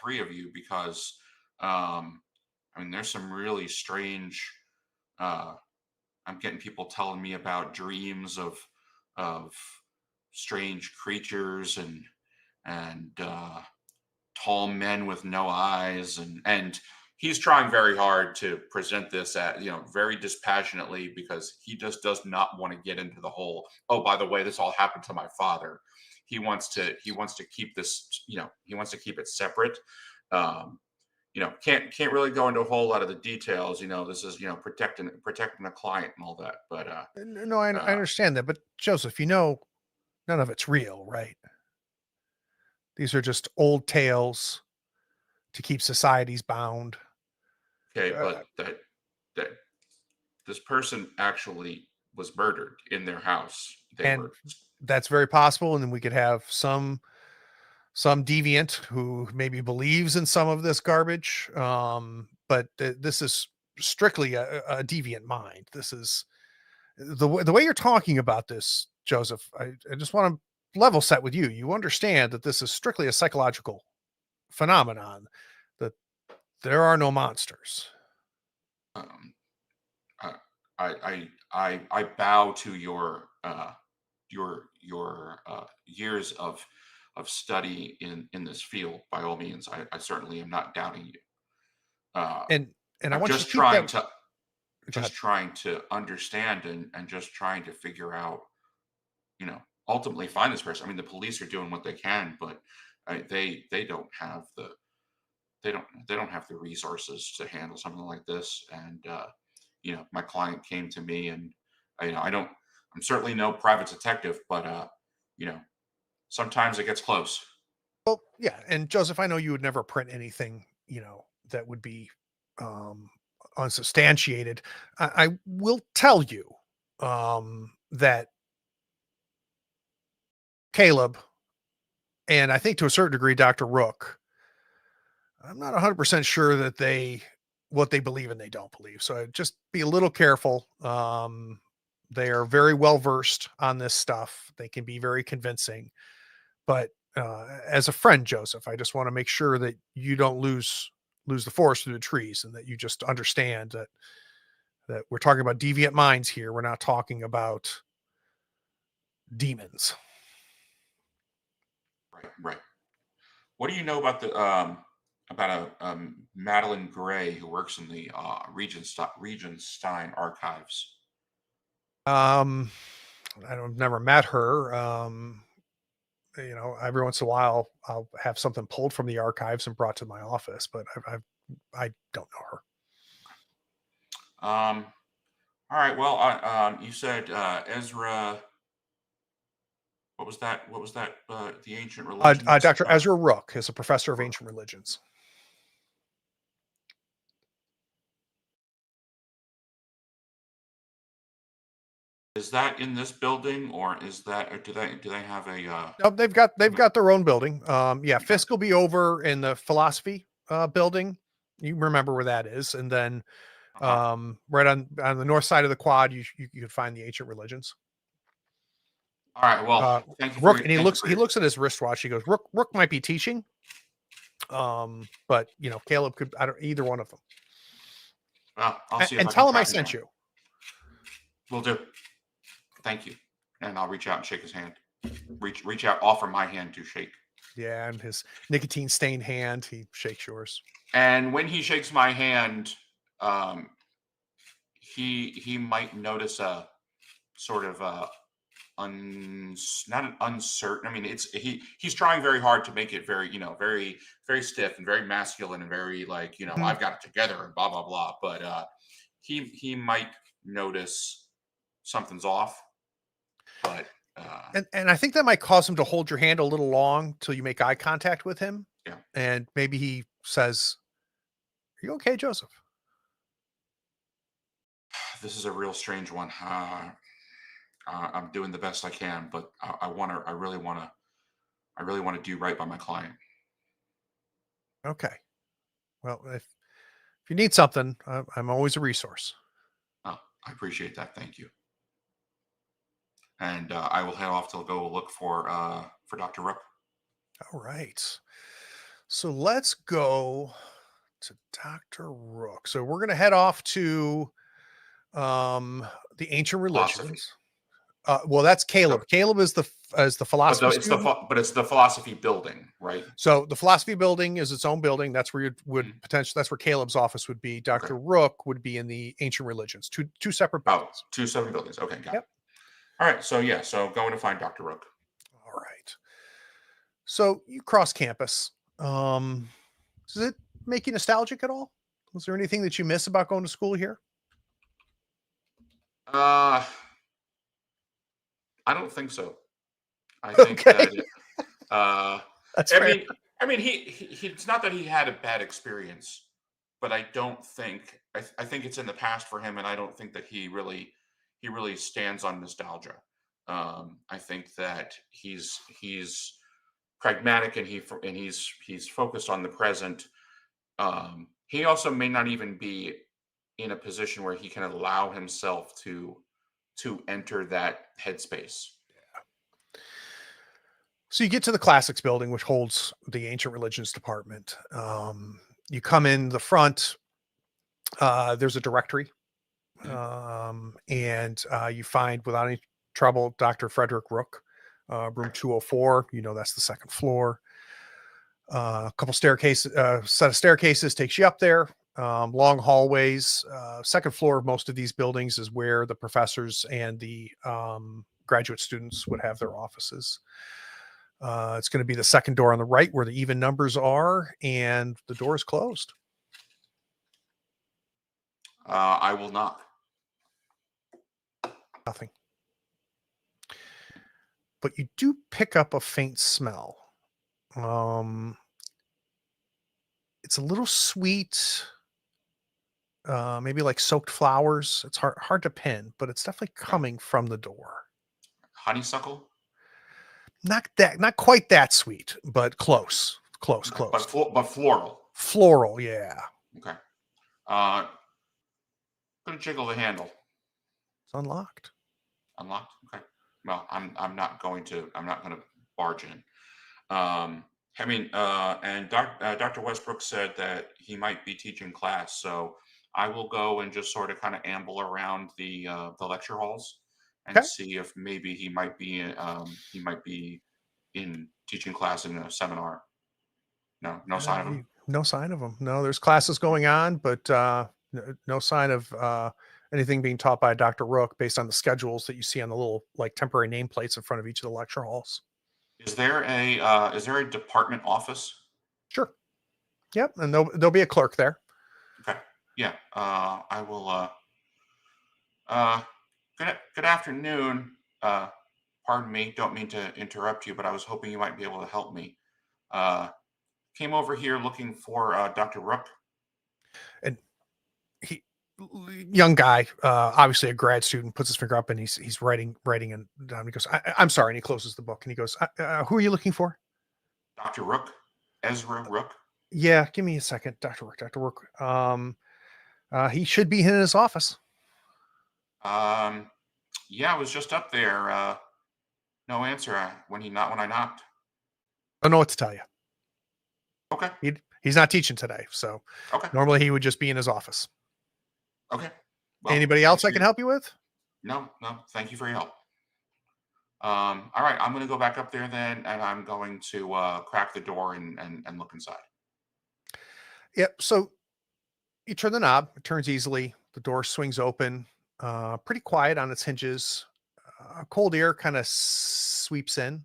three of you because I mean there's some really strange. Uh, I'm getting people telling me about dreams of strange creatures and tall men with no eyes and he's trying very hard to present this at very dispassionately because he just does not want to get into the whole, oh, by the way, this all happened to my father. He wants to keep this, he wants to keep it separate. um can't really go into a whole lot of the details. This is protecting the client and all that, but No, I uh understand that, but Joseph, none of it's real, right? These are just old tales to keep societies bound. okay, Uh, but that this person actually was murdered in their house. They and were. that's very possible. And then we could have some deviant who maybe believes in some of this garbage. But this is strictly a deviant mind. This is the way you're talking about this, Joseph, I just want to level set with you. You understand that this is strictly a psychological phenomenon, that there are no monsters. Um, I, I bow to your years of study in this field. By all means, I certainly am not doubting you. Uh, And I I'm want you just to keep that. trying to Go ahead. understand and just trying to figure out, you know, ultimately find this person. I mean, the police are doing what they can, but they don't have they don't have the resources to handle something like this. And my client came to me, and I don't. I'm certainly no private detective, but you know, sometimes it gets close. Well, yeah, and Joseph, I know you would never print anything, that would be um unsubstantiated. I will tell you that Caleb, and I think to a certain degree Dr. Rook, I'm not 100% sure that what they believe and they don't believe. So just be a little careful. They are very well versed on this stuff. They can be very convincing, but as a friend, Joseph, I just want to make sure that you don't lose the forest through the trees, and that you just understand that we're talking about deviant minds here. We're not talking about demons. Right, right. What do you know about the about a Madeline Gray who works in the Regenstein archives? Um, I've never met her. Every once in a while I'll have something pulled from the archives and brought to my office, but I don't know her. Um, all right. Well, you said Ezra. What was that? What was that? The ancient religions. Dr. Ezra Rook is a professor of Rook. ancient religions. Is that in this building, or is that? Or do they have a? No, they've Mhm. got their own building. Yeah, Okay. Fisk will be over in the philosophy building. You remember where that is, and then Uh-huh. right on the north side of the quad, you could find the ancient religions. All right. Well, Uh, Rook, and thank you for he your. looks at his wristwatch. He goes, Rook might be teaching, but Caleb could. I don't either one of them. Well, I'll see if And I can tell him I track him sent down. you. Will do. Thank you. And I'll reach out and shake his hand. Reach out, offer my hand to shake. Yeah, and his nicotine stained hand, he shakes yours. And when he shakes my hand, um, he might notice a sort of not an uncertain. I mean, he's trying very hard to make it very, very very stiff and very masculine and very like, Mhm. I've got it together and blah blah blah. But he might notice something's off. But And I think that might cause him to hold your hand a little long till you make eye contact with him, yeah, and maybe he says, "Are you okay, Joseph?" this is a real strange one. I'm doing the best I can, but I want to. I really want to do right by my client. Okay. Well, if you need something, I'm always a resource. Oh, I appreciate that. Thank you. And I will head off to go look for Dr. Rook. All right. So let's go to Dr. Rook. So we're going to head off to um the ancient Philosophy. religions. Well, that's So, Caleb. Caleb is the philosophy student. but it's the philosophy building, right? So the philosophy building is its own building. That's where you would Mhm. potentially. That's where Caleb's office would be. Okay. Dr. Rook would be in the ancient religions. Two separate Oh, buildings. 2 7 buildings. Okay, got it. Yep. All right. So yeah. So going to find Dr. Rook. All right. So you cross campus. Does it make you nostalgic at all? Was there anything that you miss about going to school here? Uh, I don't think so. I think Okay, that uh, that's I fair. mean, it's not that he had a bad experience, but I don't think I think it's in the past for him, and I don't think that he really stands on nostalgia. I think that he's pragmatic, and he's focused on the present. He also may not even be in a position where he can allow himself to to enter that headspace. So you get to the classics building, which holds the ancient religions department. You come in the front. There's a directory, Mhm. and you find without any trouble Dr. Frederick Rook, room 204. You know that's the second floor. A couple staircases, set of staircases takes you up there. Long hallways. Second floor of most of these buildings is where the professors and the graduate students would have their offices. It's going to be the second door on the right where the even numbers are, and the door is closed. I will knock. Nothing. But you do pick up a faint smell. Um, it's a little sweet, maybe like soaked flowers. It's hard to pin, but it's definitely Okay. coming from the door. Honeysuckle, Not quite that sweet, but close, close, okay. close. But floral. Floral, yeah. Okay. Gonna jiggle the handle. It's unlocked. Unlocked. Okay. Well, I'm not gonna barge in. I mean, and Dr. Westbrook said that he might be teaching class, so I will go and just sort of kind of amble around the lecture halls and Okay. see if maybe he might be in teaching class in a seminar. No, no sign of him. No sign of them. No, there's classes going on, but no sign of anything being taught by Dr. Rook based on the schedules that you see on the little like temporary nameplates in front of each of the lecture halls. Is there a department office? Sure. Yep. And there'll be a clerk there. Okay. Yeah. I will. Uh, good afternoon. Pardon me. Don't mean to interrupt you, but I was hoping you might be able to help me. Uh, Came over here looking for Dr. Rook. And he, young guy, obviously a grad student, puts his finger up and he's writing and down. He goes, I'm sorry. And he closes the book and he goes, who are you looking for? Dr. Rook, Ezra Rook. Yeah. Give me a second. Dr. Rook. He should be in his office. Um, yeah, I was just up there. No answer when I knocked. I don't know what to tell you. Okay. He's not teaching today. So Okay. normally he would just be in his office. Okay. Well, Anybody else I can help you with? No. Thank you for your help. All right, I'm going to go back up there then, and I'm going to crack the door and look inside. Yep. So you turn the knob, it turns easily. The door swings open, pretty quiet on its hinges. Cold air kind of sweeps in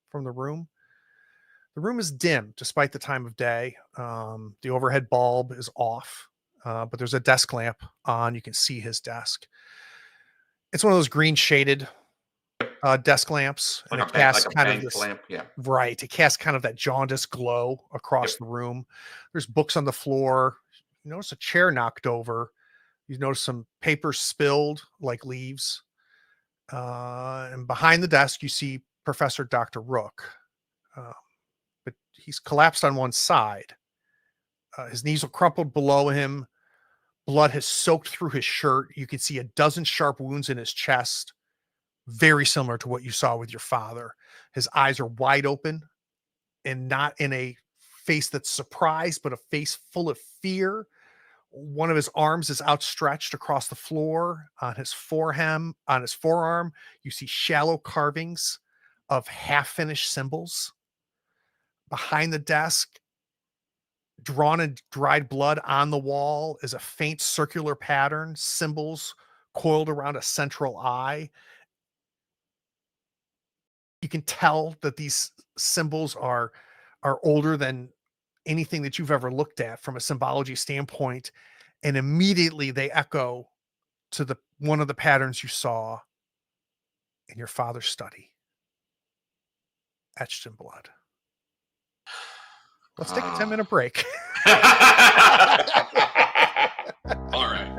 from the room. The room is dim despite the time of day. The overhead bulb is off, but there's a desk lamp on. You can see his desk. It's one of those green shaded desk lamps, and it casts Like a kind of bank this lamp. Yeah. right. It casts kind of that jaundiced glow across Yep. the room. There's books on the floor. You notice a chair knocked over. You notice some papers spilled like leaves. And behind the desk, you see Professor Dr. Rook. Uh, but he's collapsed on one side. His knees are crumpled below him. Blood has soaked through his shirt. You can see a dozen sharp wounds in his chest, very similar to what you saw with your father. His eyes are wide open and not in a face that's surprised, but a face full of fear. One of his arms is outstretched across the floor. On his forearm, you see shallow carvings of half-finished symbols. Behind the desk, drawn in dried blood on the wall, is a faint circular pattern, symbols coiled around a central eye. You can tell that these symbols are older than anything that you've ever looked at from a symbology standpoint, and immediately they echo to the one of the patterns you saw in your father's study, etched in blood. Let's take a 10-minute break. All right.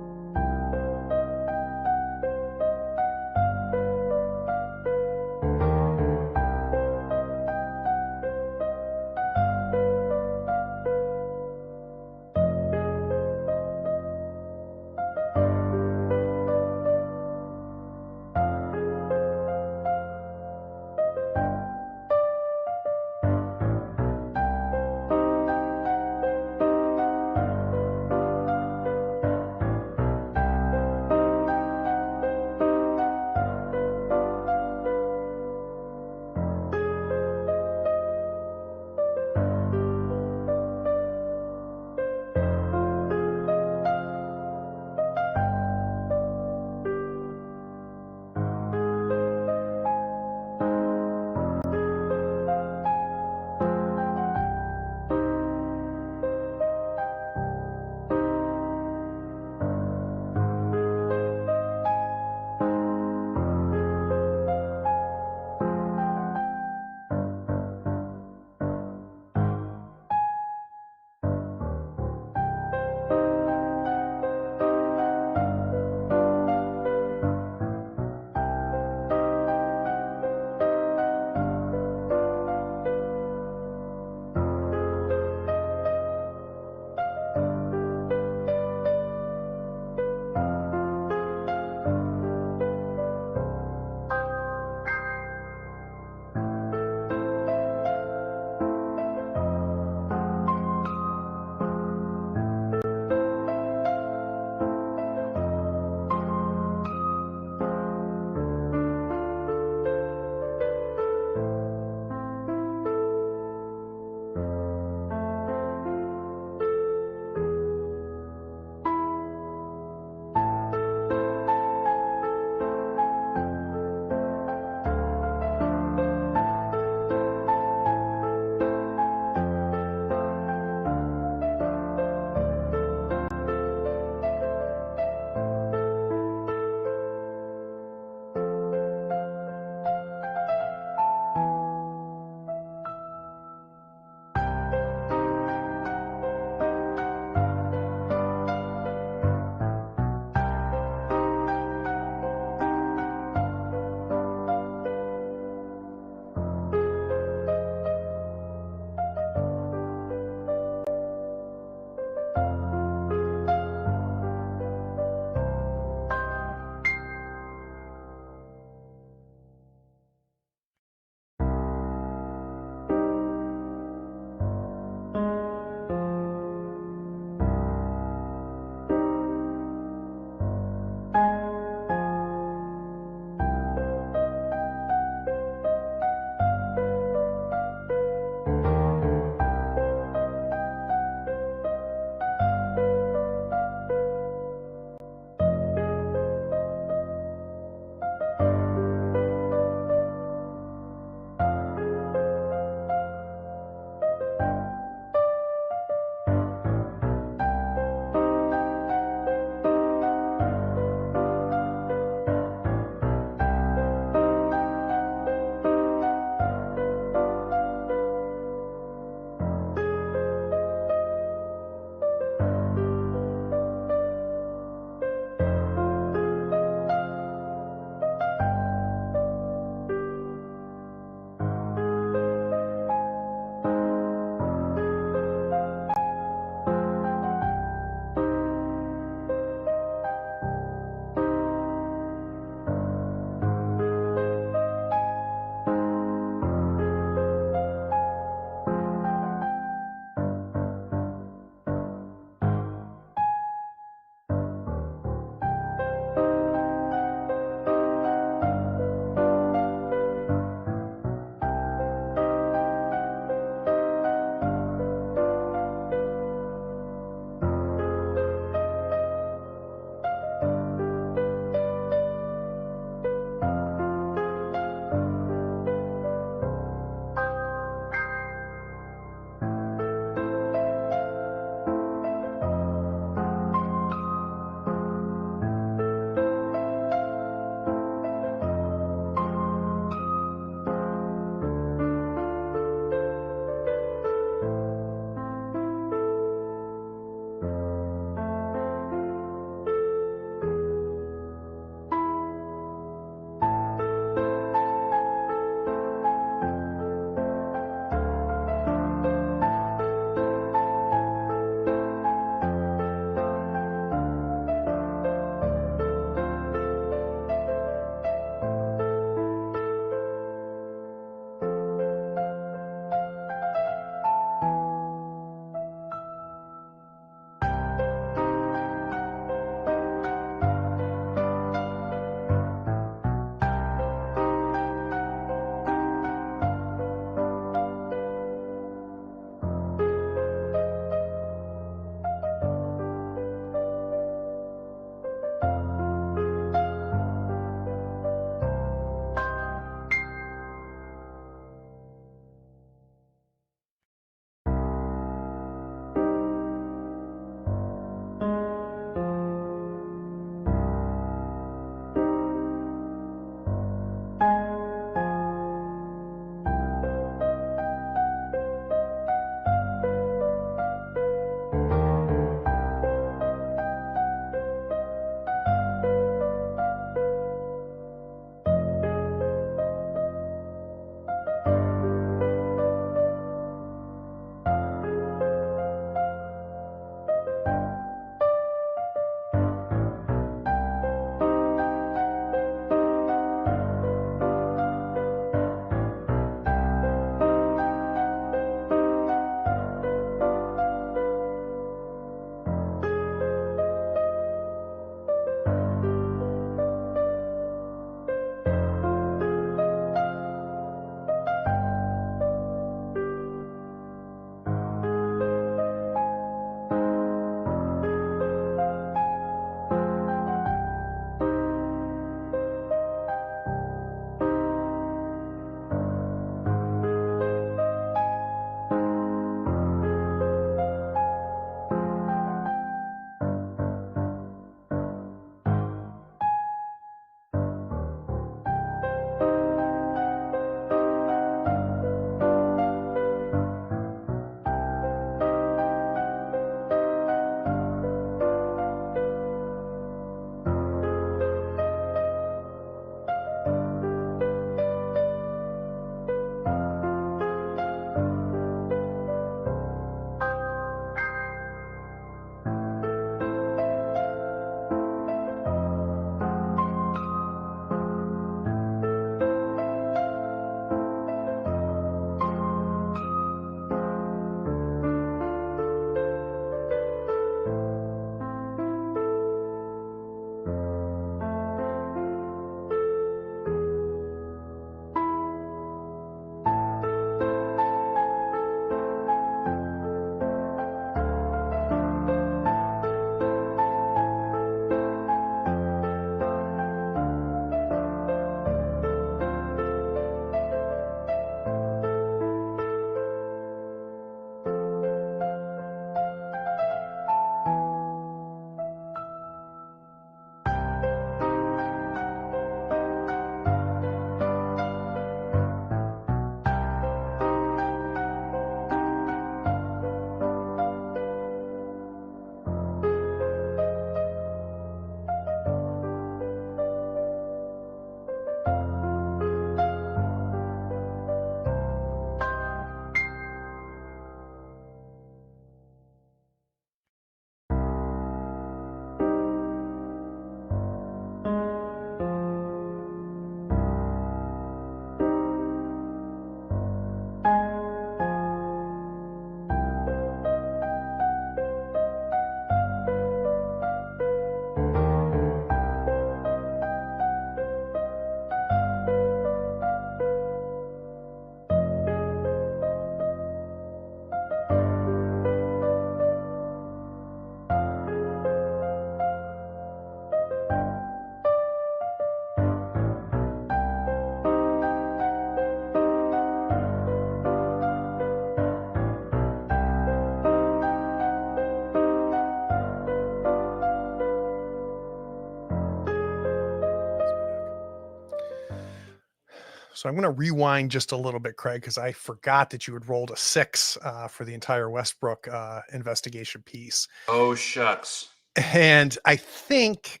So I'm going to rewind just a little bit, Craig, because I forgot that you had rolled a 6 for the entire Westbrook investigation piece. Oh, shucks. And I think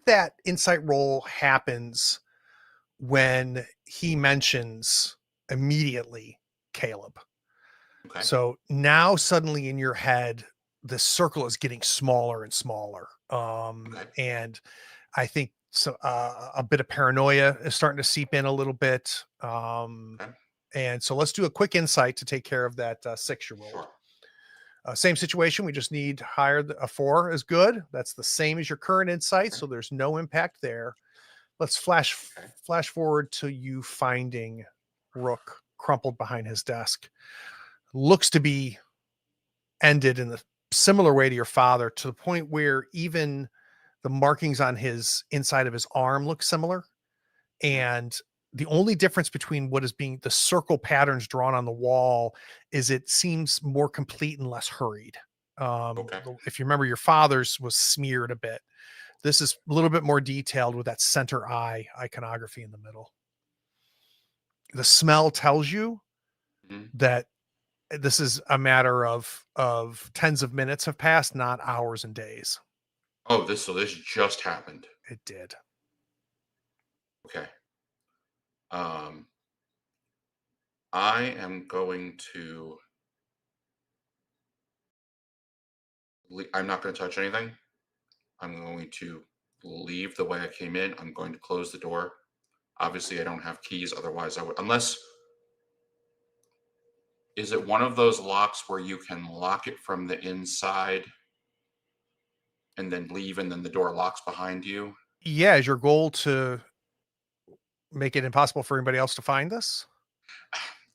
that insight roll happens when he mentions immediately Caleb. Okay. So now suddenly in your head, the circle is getting smaller and smaller. Okay. And I think so a bit of paranoia is starting to seep in a little bit. Okay. And so let's do a quick insight to take care of that 6 you rolled. Sure. Same situation. We just need higher. A 4 is good. That's the same as your current insight. Okay. So there's no impact there. Let's Okay. flash forward to you finding Rook crumpled behind his desk. Looks to be ended in the similar way to your father, to the point where even the markings on his inside of his arm look similar. And the only difference between what is being the circle patterns drawn on the wall is it seems more complete and less hurried. Okay. If you remember, your father's was smeared a bit. This is a little bit more detailed with that center eye iconography in the middle. The smell tells you Mhm. that this is a matter of tens of minutes have passed, not hours and days. Oh, this just happened. It did. Okay. I am going to. I'm not going to touch anything. I'm going to leave the way I came in. I'm going to close the door. Obviously, I don't have keys. Otherwise, I would. Unless, is it one of those locks where you can lock it from the inside and then leave, and then the door locks behind you? Yeah, is your goal to make it impossible for anybody else to find this?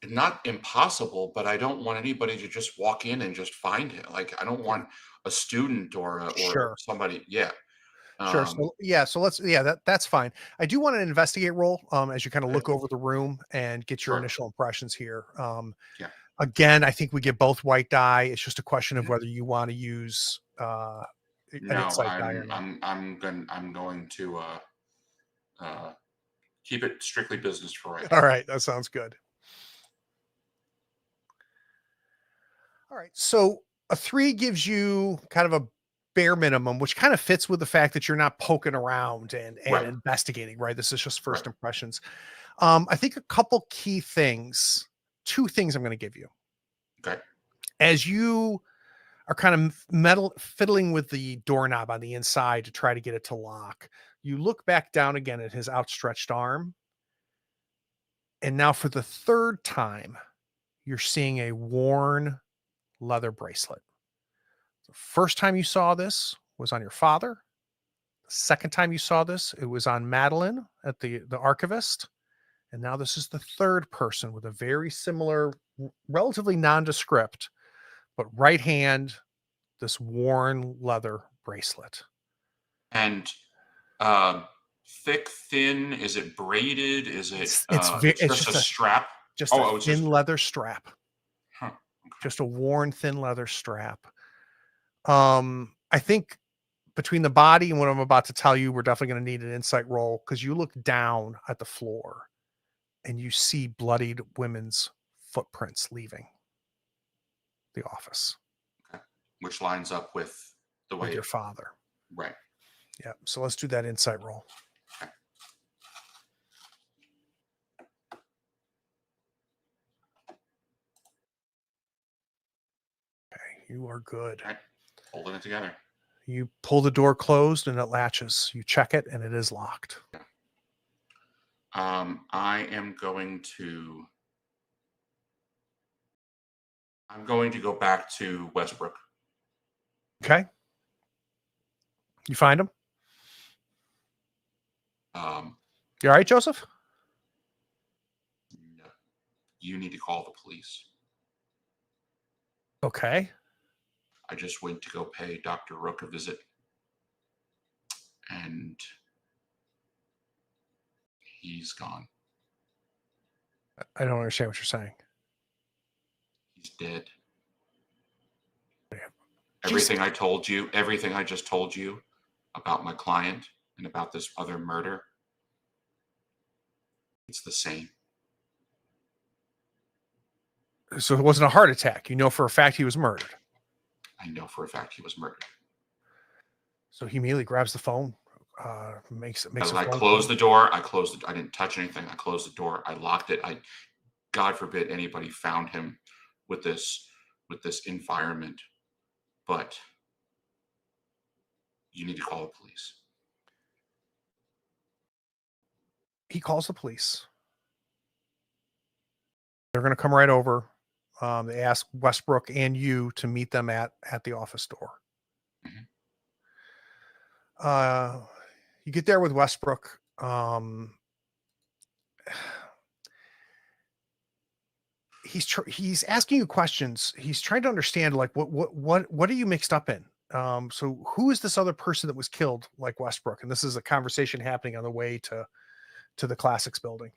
Not impossible, but I don't want anybody to just walk in and just find it. Like, I don't Yeah. want a student or Sure. somebody. Yeah. Sure. Um, So yeah, so let's that's fine. I do want to investigate roll as you kind of okay. look over the room and get your Sure. initial impressions here. Yeah. Again, I think we get both white die. It's just a question of Mhm. whether you want to use an No, insight die or not. I'm going to uh, keep it strictly business for right All now. right, that sounds good. All right. So a 3 gives you kind of a bare minimum, which kind of fits with the fact that you're not poking around and Right. investigating, right? This is just Right. first impressions. I think a couple key things, 2 things I'm going to give you. Okay. As you are kind of fiddling with the doorknob on the inside to try to get it to lock, you look back down again at his outstretched arm. And now for the third time, you're seeing a worn leather bracelet. The first time you saw this was on your father. The second time you saw this, it was on Madeline at the archivist. And now this is the third person with a very similar, relatively nondescript, but right hand, this worn leather bracelet. And um, thick, thin. Is it braided? Is it? It's It's just a strap. just a Oh, it's thin just. leather strap, Huh. Okay. just a worn thin leather strap. I think between the body and what I'm about to tell you, we're definitely going to need an insight roll, because you look down at the floor and you see bloodied women's footprints leaving the office Okay. Which lines up with the with way. your father. Right. Yeah. So let's do that insight roll. Okay. Okay. You are good. All right. Holding it together. You pull the door closed and it latches. You check it and it is locked. I am going to. I'm going to go back to Westbrook. Okay. You find him. Um, You all right, Joseph? no, you need to call the police. Okay. I just went to go pay Dr. Rook a visit, and he's gone. I don't understand what you're saying. He's dead. Jesus. Everything I just told you about my client and about this other murder, It's the same. So it wasn't a heart attack. You know for a fact he was murdered. I know for a fact he was murdered. So he immediately grabs the phone, makes a I phone closed call. the door. I didn't touch anything. I closed the door. I locked it. God forbid anybody found him with this environment, but you need to call the police. He calls the police. They're going to come right over. They ask Westbrook and you to meet them at the office door. Mhm. You get there with Westbrook. He's asking you questions. He's trying to understand, like, what are you mixed up in? So who is this other person that was killed like Westbrook? And this is a conversation happening on the way to the Classics building.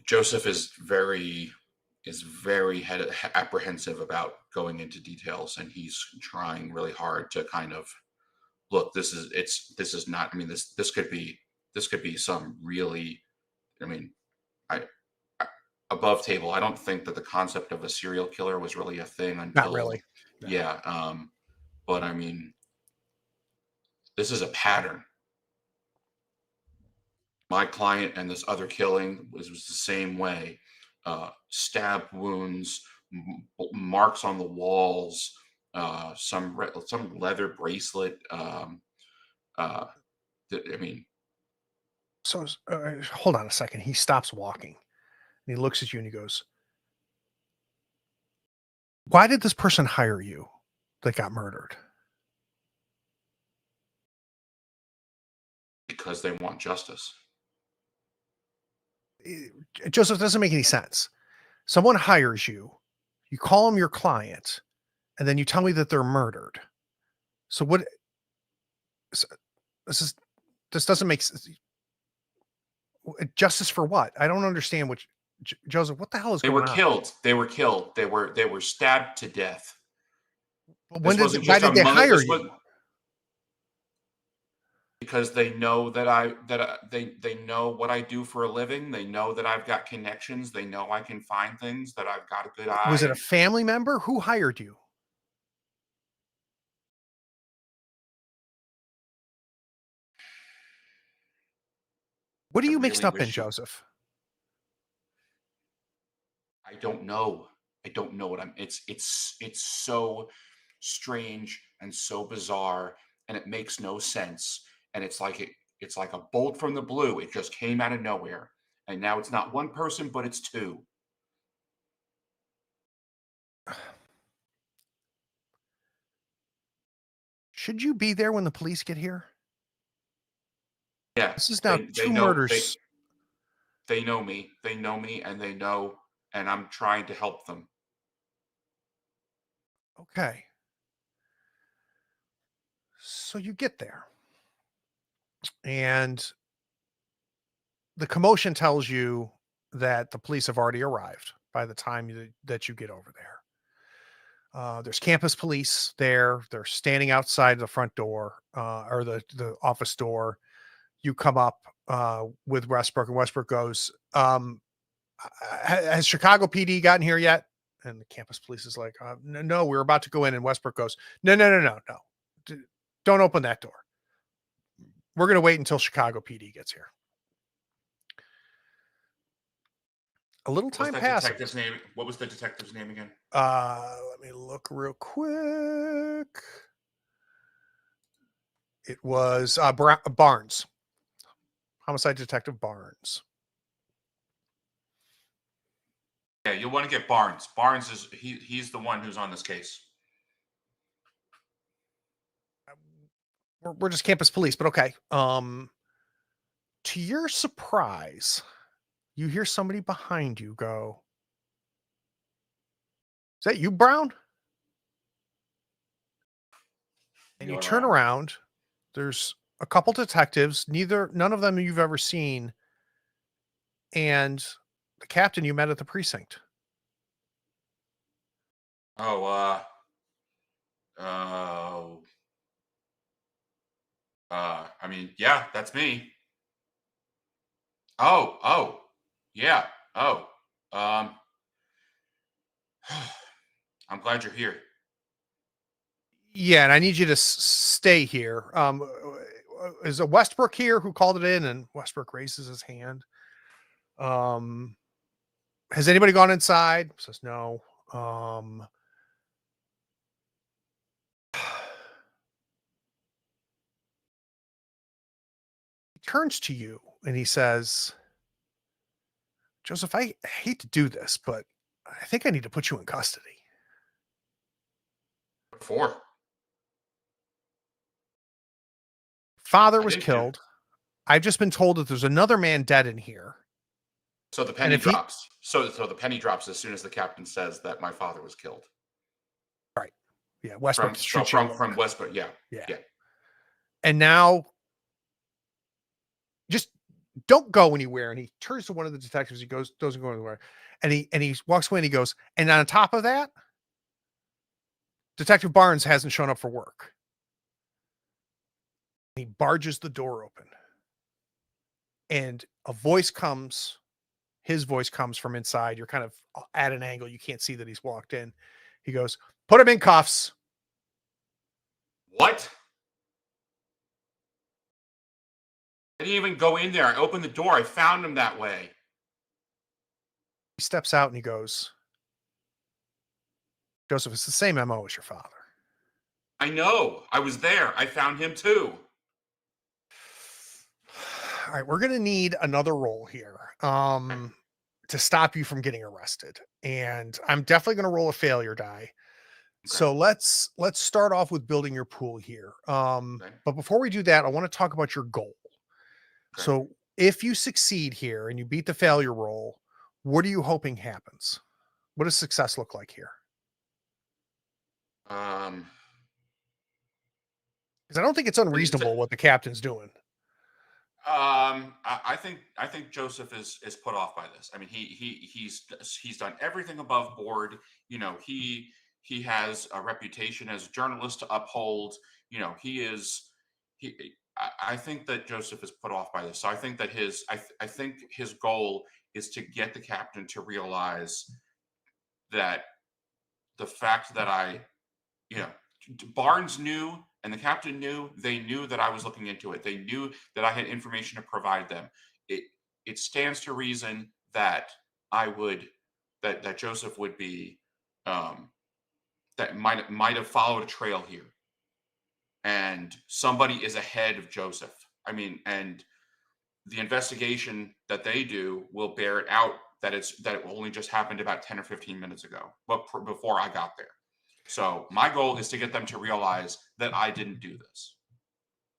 Joseph is very apprehensive about going into details, and he's trying really hard to kind of look. This is not. I mean, this could be some really. I mean, I above table. I don't think that the concept of a serial killer was really a thing until Not really. No. Yeah. But I mean, this is a pattern. My client and this other killing was the same way. Stab wounds, marks on the walls, some leather bracelet. I mean, So hold on a second. He stops walking and he looks at you and he goes, "Why did this person hire you that got murdered?" because they want justice. Joseph, doesn't make any sense. Someone hires you, you call them your client, and then you tell me that they're murdered. So what? This doesn't make sense. Justice for what? I don't understand. What, Joseph? What the hell is They were going on? killed. They were killed. They were stabbed to death. Why did they hire you? Because they know they know what I do for a living. They know that I've got connections. They know I can find things. That I've got a good eye. Was it a family member? Who hired you? What are you mixed up in, Joseph? I don't know. I don't know what I'm. It's so strange and so bizarre, and it makes no sense. And it's like a bolt from the blue. It just came out of nowhere, and now it's not one person, but it's two. Should you be there when the police get here? Yeah, This is now they two know murders. they know me. They know me, and they know, and I'm trying to help them. Okay. So you get there, and the commotion tells you that the police have already arrived by the time that you get over there. There's campus police there. They're standing outside the front door, or the office door. You come up with Westbrook, and Westbrook goes, has Chicago PD gotten here yet? And the campus police is like, no, we're about to go in. And Westbrook goes, no. Don't open that door. We're going to wait until Chicago PD gets here. A little time passes. What was the detective's name again? Let me look real quick. It was Barnes. Homicide Detective Barnes. Yeah, you'll want to get Barnes. Barnes is he's the one who's on this case. We're just campus police, but okay. To your surprise, you hear somebody behind you go, "Is that you, Brown?" And you turn around. There's a couple detectives, none of them you've ever seen, and the captain you met at the precinct. Oh, Oh. I mean, yeah, that's me. Oh, yeah. Oh, um, I'm glad you're here. Yeah, and I need you to stay here. Is a Westbrook here who called it in? And Westbrook raises his hand. Um, has anybody gone inside? Says no. Um, he turns to you and he says, Joseph, I hate to do this, but I think I need to put you in custody. Before Father I was didn't do. killed. I've just been told that there's another man dead in here. So the And penny if he, drops. So the penny drops as soon as the captain says that my father was killed. right. Yeah, Westbrook From so shoots you a from look. Westbrook. Yeah, Yeah. yeah. And now just don't go anywhere. And he turns to one of the detectives. He goes, doesn't go anywhere. And he walks away and he goes, and on top of that, Detective Barnes hasn't shown up for work. He barges the door open. And a voice comes, his voice comes from inside. You're kind of at an angle. You can't see that he's walked in. He goes, put him in cuffs. What? I didn't even go in there. I opened the door. I found him that way. He steps out and he goes, Joseph, it's the same MO as your father. I know. I was there. I found him too. All right, we're gonna need another roll here Okay. to stop you from getting arrested. And I'm definitely gonna roll a failure die. Okay. So let's start off with building your pool here. Okay. But before we do that, I want to talk about your goal. Okay. So if you succeed here and you beat the failure roll, what are you hoping happens? What does success look like here? Um. Because I don't think it's And it's, unreasonable what the captain's doing. I think Joseph is put off by this. I mean, he's done everything above board. You know, he has a reputation as a journalist to uphold. You know, he is he. I think that Joseph is put off by this. So I think that I think his goal is to get the captain to realize that the fact that you know, Barnes knew and the captain knew. They knew that I was looking into it. They knew that I had information to provide them. It it stands to reason that I would that Joseph would be um, that might have followed a trail here, and somebody is ahead of Joseph. I mean, and the investigation that they do will bear it out that it only just happened about 10 or 15 minutes ago, but before I got there. So my goal is to get them to realize that I didn't do this.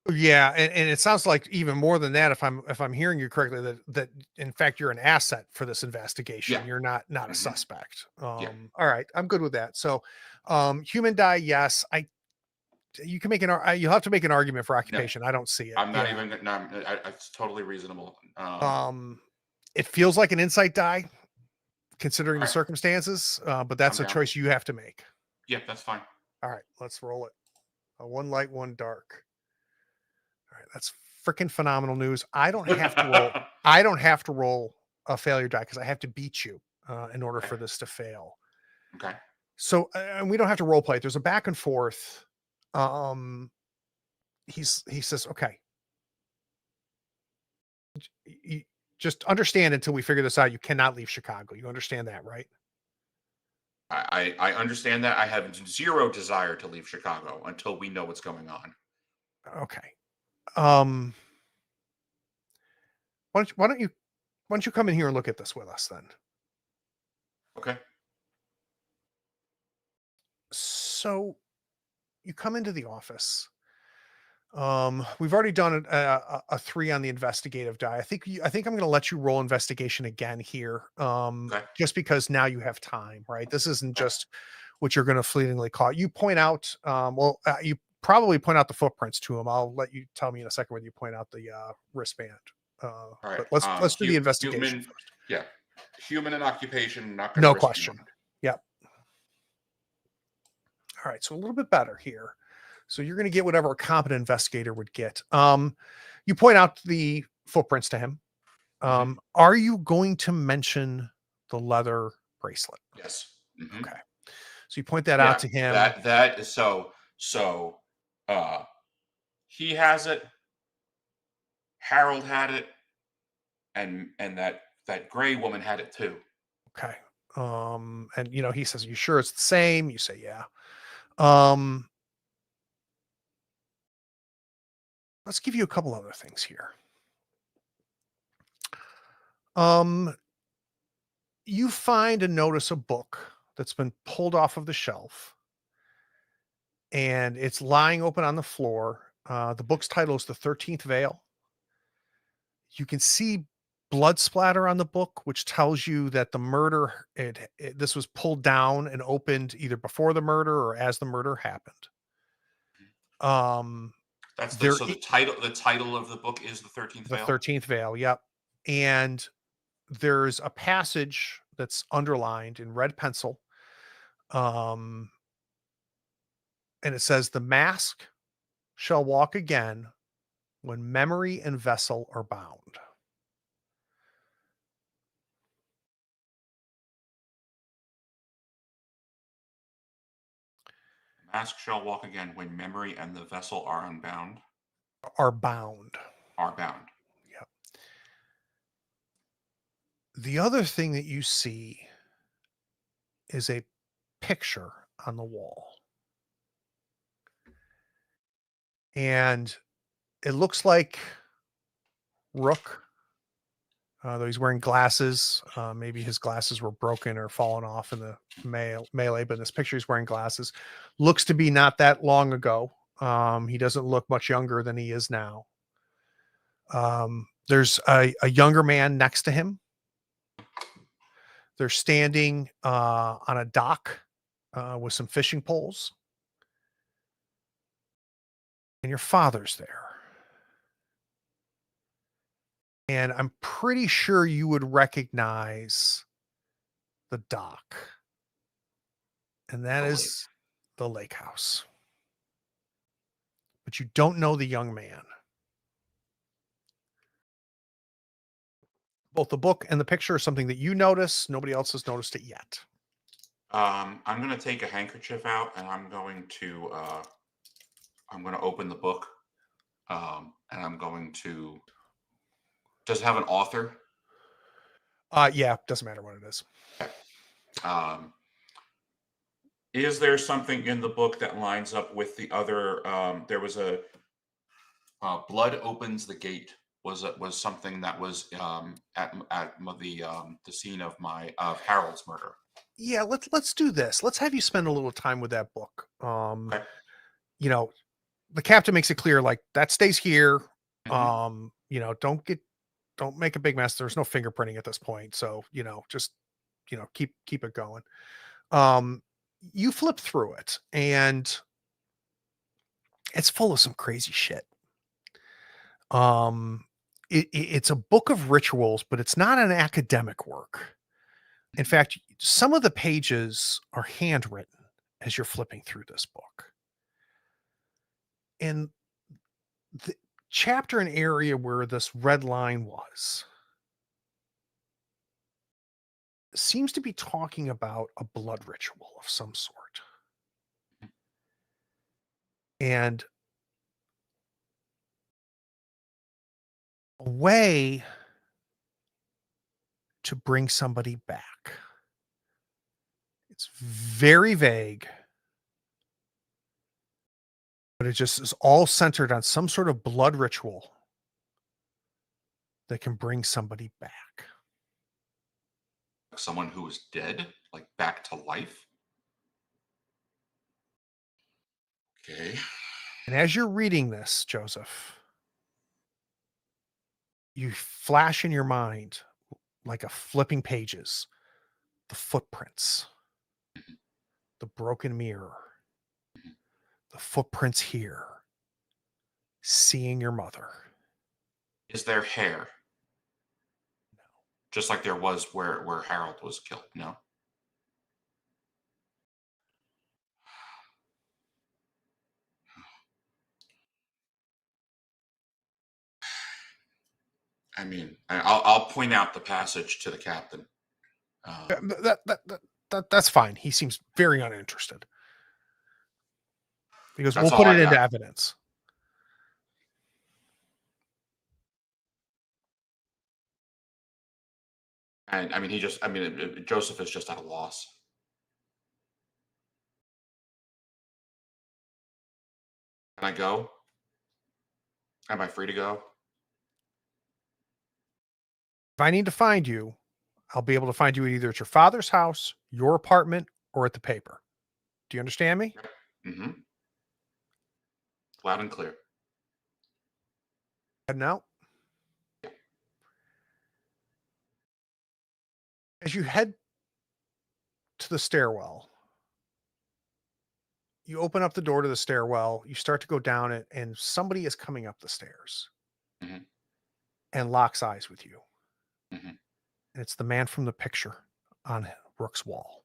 Yeah, and it sounds like even more than that, if I'm hearing you correctly, that in fact you're an asset for this investigation. Yeah. You're not a Hmm. suspect. Yeah. All right, I'm good with that. So, human die, yes. You can make you'll have to make an argument for No, occupation. I don't see it. I'm not Yeah. even. No, it's totally reasonable. Um, it feels like an insight die considering All the right, circumstances, but I'm that's a down. choice you have to make. Yeah, that's fine. All right, let's roll it. A one light, one dark. All right, that's freaking phenomenal news. I don't have to roll. Okay. I don't have to roll a failure die because I have to beat you in order for this to fail. Okay. So, and we don't have to role play it. There's a back and forth. Um, he says, "Okay, you just understand until we figure this out. You cannot leave Chicago. You understand that, right?" I understand that. I have zero desire to leave Chicago until we know what's going on. Okay. Um, why don't you come in here and look at this with us then? Okay. So you come into the office. We've already done a 3 on the investigative die. I think I'm going to let you roll investigation again here. Okay. Just because now you have time, right? This isn't Okay. just what you're going to fleetingly call. You point out, you probably point out the footprints to him. I'll let you tell me in a second when you point out the wristband. All right. But let's do the investigation Human. first. Yeah. Human and occupation. Not going to No risk question. beyond. Yep. All right, so a little bit better here. So you're going to get whatever a competent investigator would get. You point out the footprints to him. Are you going to mention the leather bracelet? Yes. Okay. So you point that out Yeah. to him. That is so. Uh, he has it. Harold had it, and that gray woman had it too. Okay. And he says, "You sure it's the same?" You say, "Yeah." Um, let's give you a couple other things here. Um, you find and notice a book that's been pulled off of the shelf, and it's lying open on the floor. The book's title is The 13th Veil. You can see blood splatter on the book, which tells you that the murder, this was pulled down and opened either before the murder or as the murder happened. Um, That's there the title. The title of the book is The 13th The Veil. 13th Veil, yep. And there's a passage that's underlined in red pencil. Um, and it says, "The mask shall walk again when memory and vessel are bound." Mask shall walk again when memory and the vessel are unbound. Are bound. Are bound. Yep. The other thing that you see is a picture on the wall. And it looks like Rook, though he's wearing glasses. Maybe his glasses were broken or fallen off in the melee, but in this picture, he's wearing glasses. Looks to be not that long ago. He doesn't look much younger than he is now. There's a younger man next to him. They're standing on a dock with some fishing poles. And your father's there. And I'm pretty sure you would recognize the dock. And that is the lake house. But you don't know the young man. Both the book and the picture are something that you notice. Nobody else has noticed it yet. I'm going to take a handkerchief out and I'm going to open the book. And I'm going to. Does it have an author? Yeah, doesn't matter what it is. Okay. Is there something in the book that lines up with the other? There was a blood opens the gate. Was something that was at the scene of Harold's murder. Yeah, let's do this. Let's have you spend a little time with that book. Okay. The captain makes it clear, like, that stays here. Mhm. Don't make a big mess. There's no fingerprinting at this point. So, just, keep it going. You flip through it and it's full of some crazy shit. It's a book of rituals, but it's not an academic work. In fact, some of the pages are handwritten as you're flipping through this book. And the chapter and area where this red line was seems to be talking about a blood ritual of some sort. And a way to bring somebody back. It's very vague, but it just is all centered on some sort of blood ritual that can bring somebody back. Someone who was dead, like back to life. Okay. And as you're reading this, Joseph, you flash in your mind, like a flipping pages, the footprints, the broken mirror, the footprints here, seeing your mother. Is there hair? No. Just like there was where Harold was killed. No. I mean, I'll point out the passage to the captain. That's fine. He seems very uninterested because we'll That's put all it I into got. evidence. And I mean, Joseph is just at a loss. Can I go? Am I free to go? If I need to find you, I'll be able to find you either at your father's house, your apartment, or at the paper. Do you understand me? Mm-hmm. Loud and clear. Heading out. As you head to the stairwell, you open up the door to the stairwell, you start to go down it, and somebody is coming up the stairs Mm-hmm. and locks eyes with you. Mm-hmm. And it's the man from the picture on Rook's wall.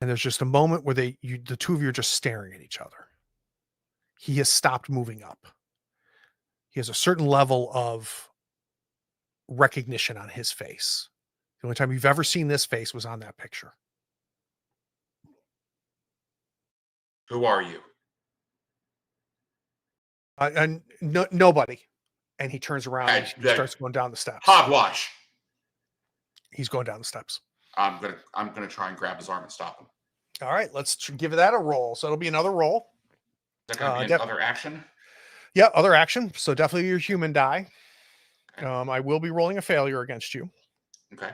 And there's just a moment where the two of you are just staring at each other. He has stopped moving up. He has a certain level of recognition on his face. The only time you've ever seen this face was on that picture. Who are you? And nobody. And he turns around and he starts going down the steps. Hogwash. He's going down the steps. I'm gonna try and grab his arm and stop him. All right, let's give that a roll. So it'll be another roll. Is that gonna be another action? Yeah, other action. So definitely your human die. Okay. I will be rolling a failure against you. Okay.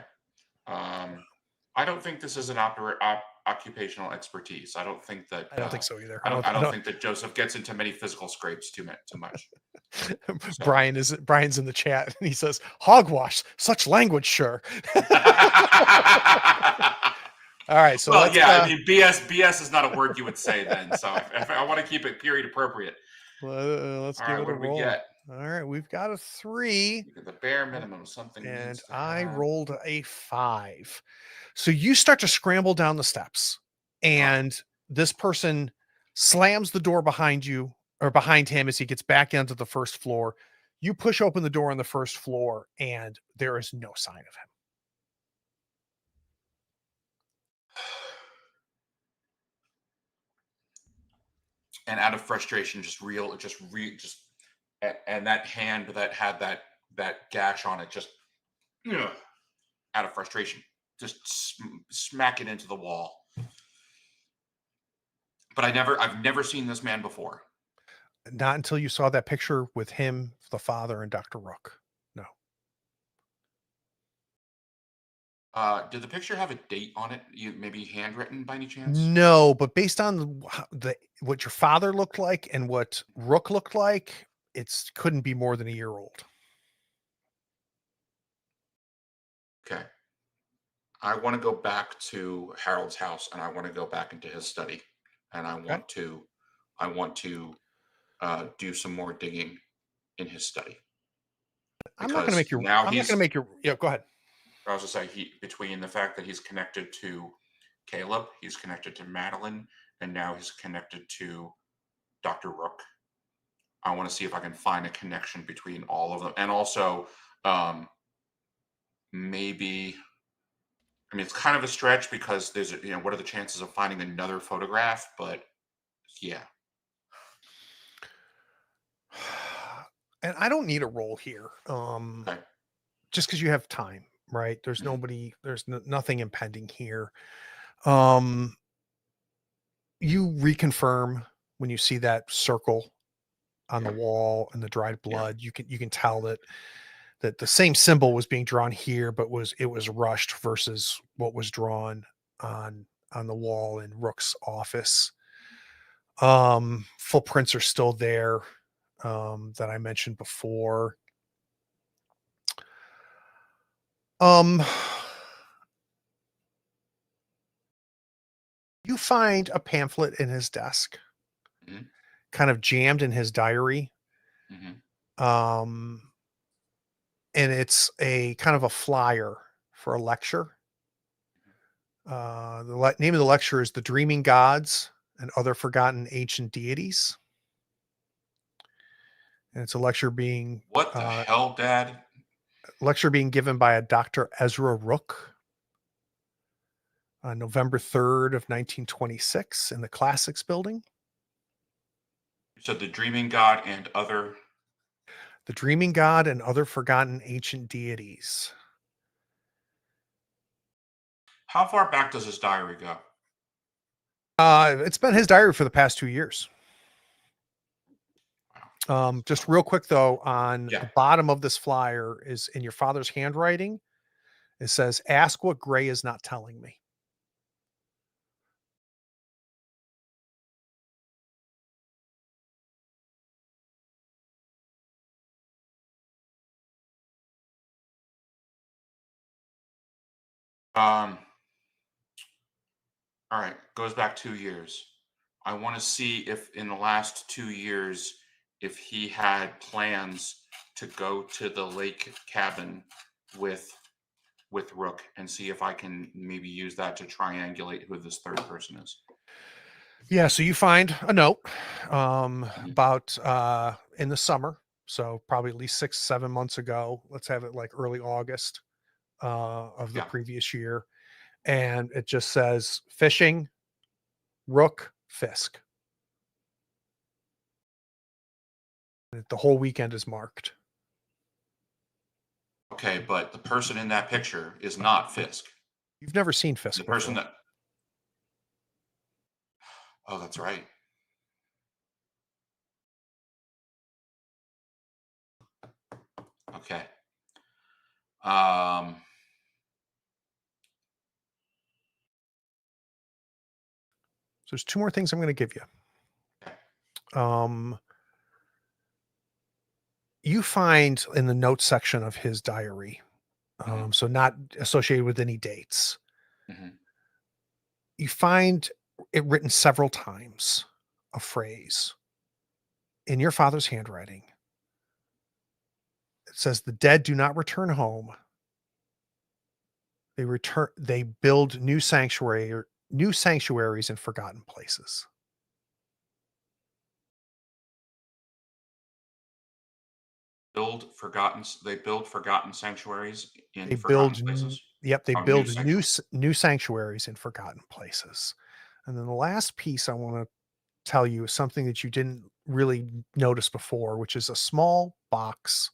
I don't think this is an occupational expertise. I don't think that. I don't think so either. I don't think that Joseph gets into many physical scrapes too much. So. Brian's in the chat and he says, "Hogwash, such language, sure." All right, so I mean, BS is not a word you would say then. So if I want to keep it period appropriate. Let's give it a roll. All right, we've got a 3. The bare minimum, something. And I rolled a 5. So you start to scramble down the steps, and this person slams the door behind you or behind him as he gets back into the first floor. You push open the door on the first floor, and there is no sign of him. And out of frustration, and that hand that had that gash on it, just out of frustration, just smack it into the wall. But I've never seen this man before. Not until you saw that picture with him, the father, and Dr. Rook. No. Did the picture have a date on it? Maybe handwritten by any chance? No, but based on what your father looked like and what Rook looked like, it couldn't be more than a year old. Okay. I want to go back to Harold's house, and I want to go back into his study, and I want to do some more digging in his study. I'm not going to make your. I'm not going to make your. Yeah, go ahead. I was going to say between the fact that he's connected to Caleb, he's connected to Madeline, and now he's connected to Dr. Rook. I want to see if I can find a connection between all of them, and also maybe. I mean, it's kind of a stretch because there's, what are the chances of finding another photograph? But yeah. And I don't need a roll here. Okay. Just because you have time, right? There's nobody, there's nothing impending here. You reconfirm when you see that circle on the wall and the dried blood. You can tell that the same symbol was being drawn here, but it was rushed versus what was drawn on the wall in Rook's office. Footprints are still there, that I mentioned before. You find a pamphlet in his desk, kind of jammed in his diary. And it's a kind of a flyer for a lecture. The name of the lecture is "The Dreaming Gods and Other Forgotten Ancient Deities." And it's a lecture being What the hell, Dad? given by a Dr. Ezra Rook on November 3rd of 1926 in the Classics Building. You said the Dreaming God and other. The Dreaming God and Other Forgotten Ancient Deities. How far back does his diary go? It's been his diary for the past 2 years. Just real quick though, on Yeah. the bottom of this flyer is in your father's handwriting. It says, "Ask what Gray is not telling me." All right, goes back 2 years. I want to see if in the last 2 years, if he had plans to go to the lake cabin with Rook and see if I can maybe use that to triangulate who this third person is. Yeah, so you find a note Mhm. about in the summer, so probably at least 6-7 months ago. Let's have it like early August of the Yeah. previous year, and it just says fishing, Rook, Fisk. The whole weekend is marked. Okay, but the person in that picture is not Fisk. You've never seen The Fisk person before. that. Oh, that's right. Okay. Um. So there's 2 more things I'm going to give you. Okay. You find in the notes section of his diary, Mhm. so not associated with any dates, Mhm. you find it written several times, a phrase in your father's handwriting. It says, "The dead do not return home. They build new sanctuaries in forgotten places." They build forgotten sanctuaries in They forgotten build places. they Oh, new build sanctuary. new sanctuaries in forgotten places. And then the last piece I want to tell you is something that you didn't really notice before, which is a small box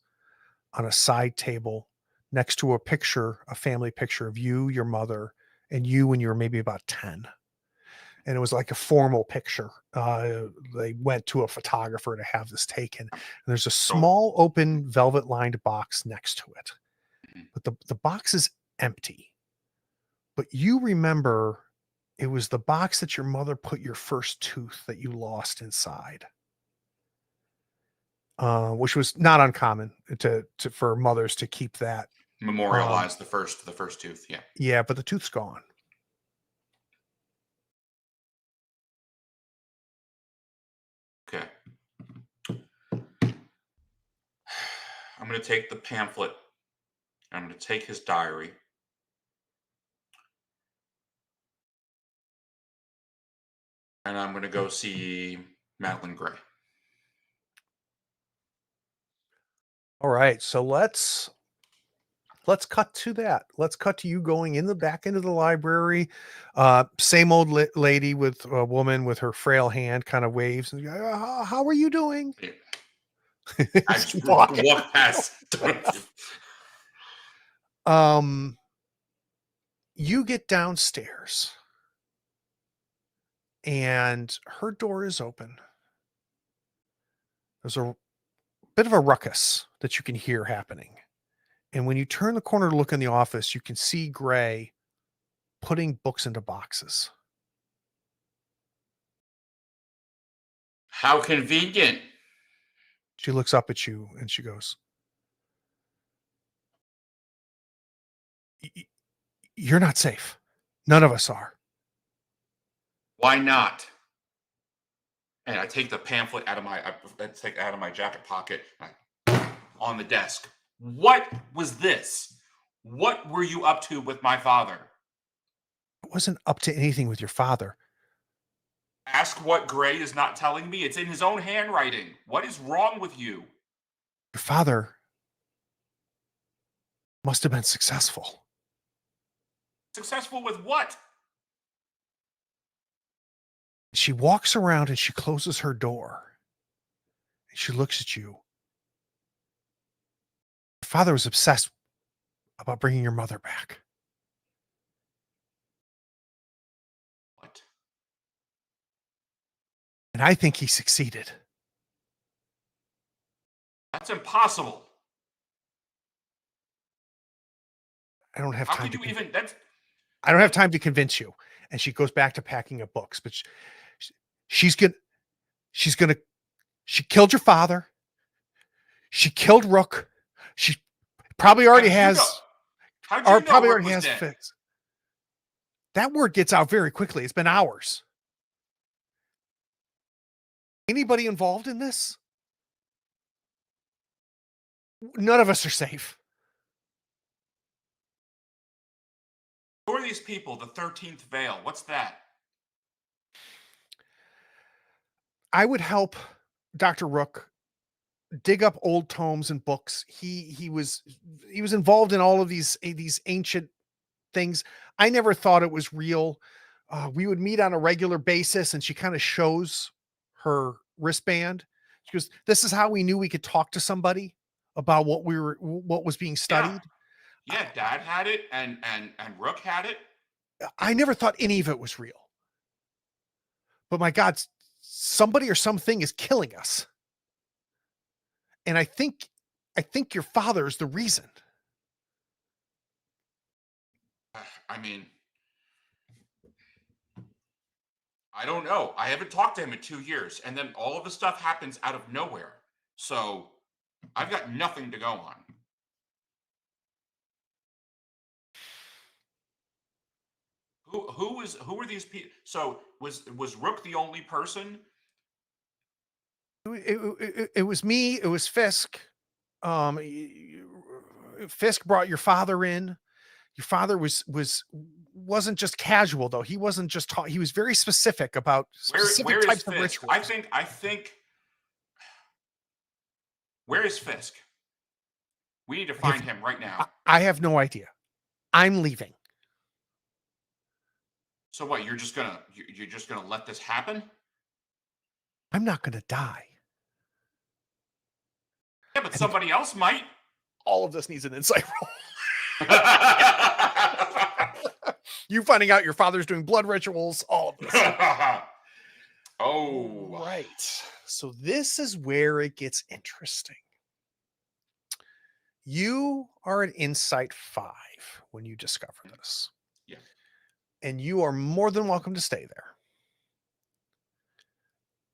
on a side table next to a family picture of you, your mother, and you when you were maybe about 10. And it was like a formal picture. They went to a photographer to have this taken. And there's a So. small open velvet lined box next to it, Mhm. but the box is empty. But you remember it was the box that your mother put your first tooth that you lost inside. Which was not uncommon for mothers to keep that. Memorialize the first tooth. Yeah. Yeah, but the tooth's gone. Okay. I'm going to take the pamphlet. I'm going to take his diary. And I'm going to go see Madeline Gray. All right, so let's cut to that. Let's cut to you going in the back into the library. Same old lady with a woman with her frail hand kind of waves and how are you doing? Yeah. I Just just keep walking. walk past. Um, you get downstairs and her door is open. There's a bit of a ruckus that you can hear happening. And when you turn the corner to look in the office, you can see Gray putting books into boxes. How convenient. She looks up at you and she goes, You're not safe. None of us are." Why not? And I take the pamphlet I take it out of my jacket pocket on the desk. What was this? What were you up to with my father? It wasn't up to anything with your father. Ask what Gray is not telling me. It's in his own handwriting. What is wrong with you? Your father must have been successful. Successful with what? She walks around and she closes her door. And she looks at you. Your father was obsessed about bringing your mother back. What? And I think he succeeded. That's impossible. I don't have How time could to you even? That's I don't have time to convince you. And she goes back to packing up books, but she's gonna she killed your father. She killed Rook. She probably already has How'd or you know probably Rook already was has dead? fixed. That word gets out very quickly. It's been hours. Anybody involved in this? None of us are safe. Who are these people? The 13th Veil. What's that? I would help Dr. Rook dig up old tomes and books. He was involved in all of these ancient things. I never thought it was real. We would meet on a regular basis, and she kind of shows her wristband. She goes, "This is how we knew we could talk to somebody about what was being Yeah. studied." Yeah, Dad had it, and Rook had it. I never thought any of it was real. But my God, somebody or something is killing us. And I think your father is the reason. I mean, I don't know. I haven't talked to him in 2 years, and then all of the stuff happens out of nowhere. So I've got nothing to go on. Who were these people? So was Rook the only person? It was me. It was Fisk. Fisk brought your father in. Your father wasn't just casual though. He wasn't just he was very specific about specific Where is types of Fisk? rituals. I think. Where is Fisk? We need to find him right now. I have no idea. I'm leaving. So what? You're just gonna let this happen? I'm not going to die. Yeah, but somebody else might. All of this needs an insight roll. You finding out your father's doing blood rituals, all of this. Oh. Right. So this is where it gets interesting. You are at Insight 5 when you discover this. Yeah. And you are more than welcome to stay there.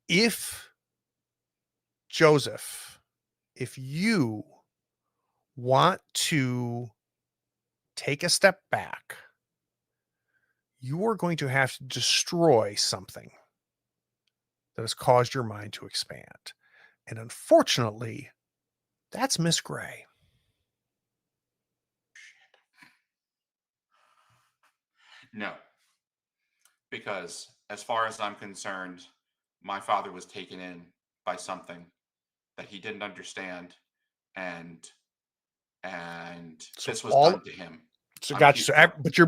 If Joseph, if you want to take a step back, you are going to have to destroy something that has caused your mind to expand. And unfortunately, that's Miss Gray. No. Because as far as I'm concerned, my father was taken in by something that he didn't understand, and So this was all done to him. so I'm got you. his So, brother. but you're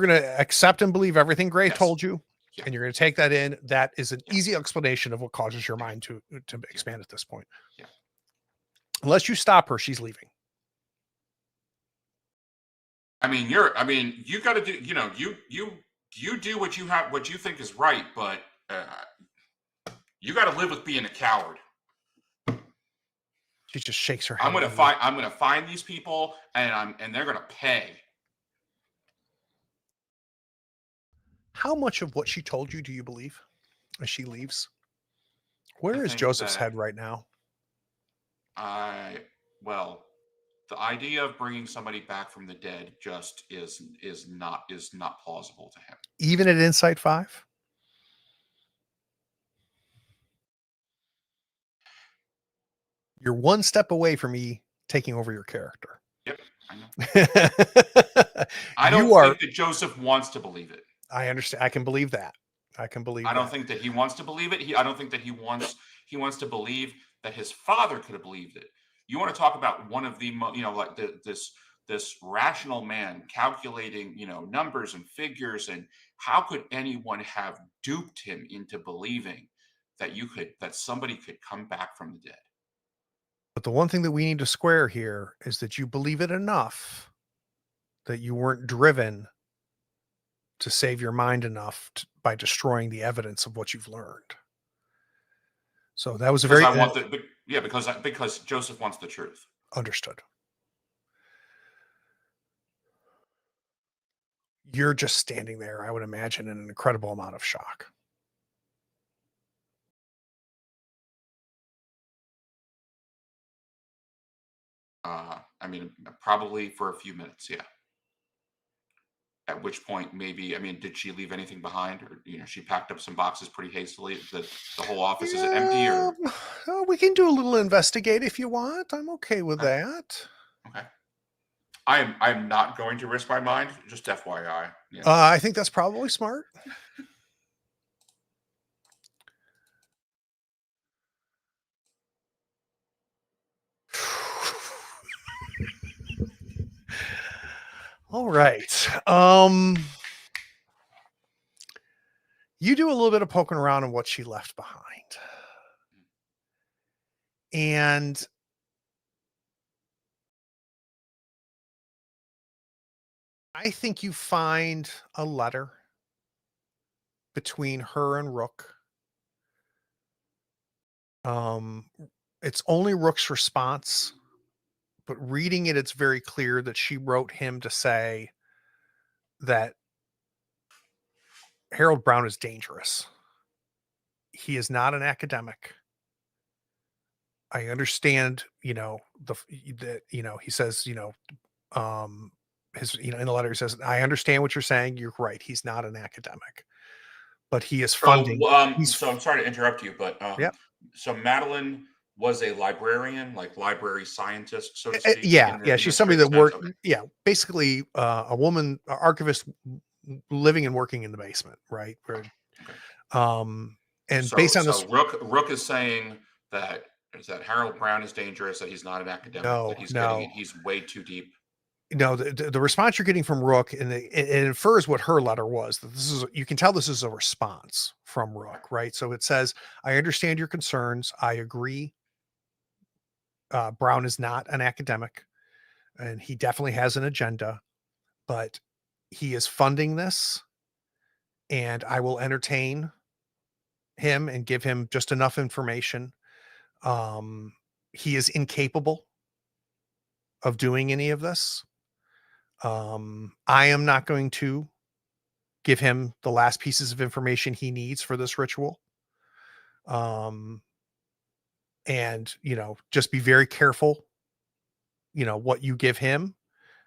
going to accept and believe everything Gray Yes. told you, Yeah. and you're going to take that in. That is an Yeah. easy explanation of what causes your mind to expand at this point. Yeah. Unless you stop her, she's leaving. I mean, you got to do. You do what you think is right, but you got to live with being a coward. She just shakes her head. I'm gonna find these people, and they're gonna pay. How much of what she told you do you believe as she leaves? Where is Joseph's head right now? Well, the idea of bringing somebody back from the dead just is not plausible to him. Even at Insight 5? You're one step away from me taking over your character. Yep, I know. I don't think that Joseph wants to believe it. I understand. I can believe that. I don't think that he wants to believe it. I don't think that he wants to believe that his father could have believed it. You want to talk about one of the like this rational man calculating, numbers and figures, and how could anyone have duped him into believing that somebody could come back from the dead? But the one thing that we need to square here is that you believe it enough that you weren't driven to save your mind enough by destroying the evidence of what you've learned. So that was a Because very I want yeah, because Joseph wants the truth. understood. You're just standing there, I would imagine, in an incredible amount of shock. I mean, probably for a few minutes, yeah. At which point, maybe, I mean, did she leave anything behind, or she packed up some boxes pretty hastily? The whole office, is it empty, Yeah, or we can do a little investigate if you want. I'm okay with okay, that. okay. I'm not going to risk my mind. Just FYI, I think that's probably smart. All right. You do a little bit of poking around on what she left behind. And I think you find a letter between her and Rook. Um, it's only Rook's response, but reading it, it's very clear that she wrote him to say that Harold Brown is dangerous. He is not an academic. I understand, that, he says, um, in the letter, he says, I understand what you're saying. You're right. He's not an academic, but he is So, funding. so I'm sorry to interrupt you, but Yeah. so Madeline was a librarian, like library scientist, so to speak, Yeah, in yeah, the she's somebody strict that sense. worked, Okay, yeah, basically, a woman, archivist living and working in the basement, right? Where, okay. um, and based So, on this, Rook is saying that Harold Brown is dangerous, that he's not an academic, that no, he's getting no, it, he's way too deep. no, the response you're getting from Rook, and it infers what her letter was. That this is, you can tell this is a response from Okay. Rook, right? So it says, I understand your concerns. I agree. Brown is not an academic, and he definitely has an agenda, but he is funding this, and I will entertain him and give him just enough information. Um, he is incapable of doing any of this. I am not going to give him the last pieces of information he needs for this ritual. Um, and just be very careful, what you give him.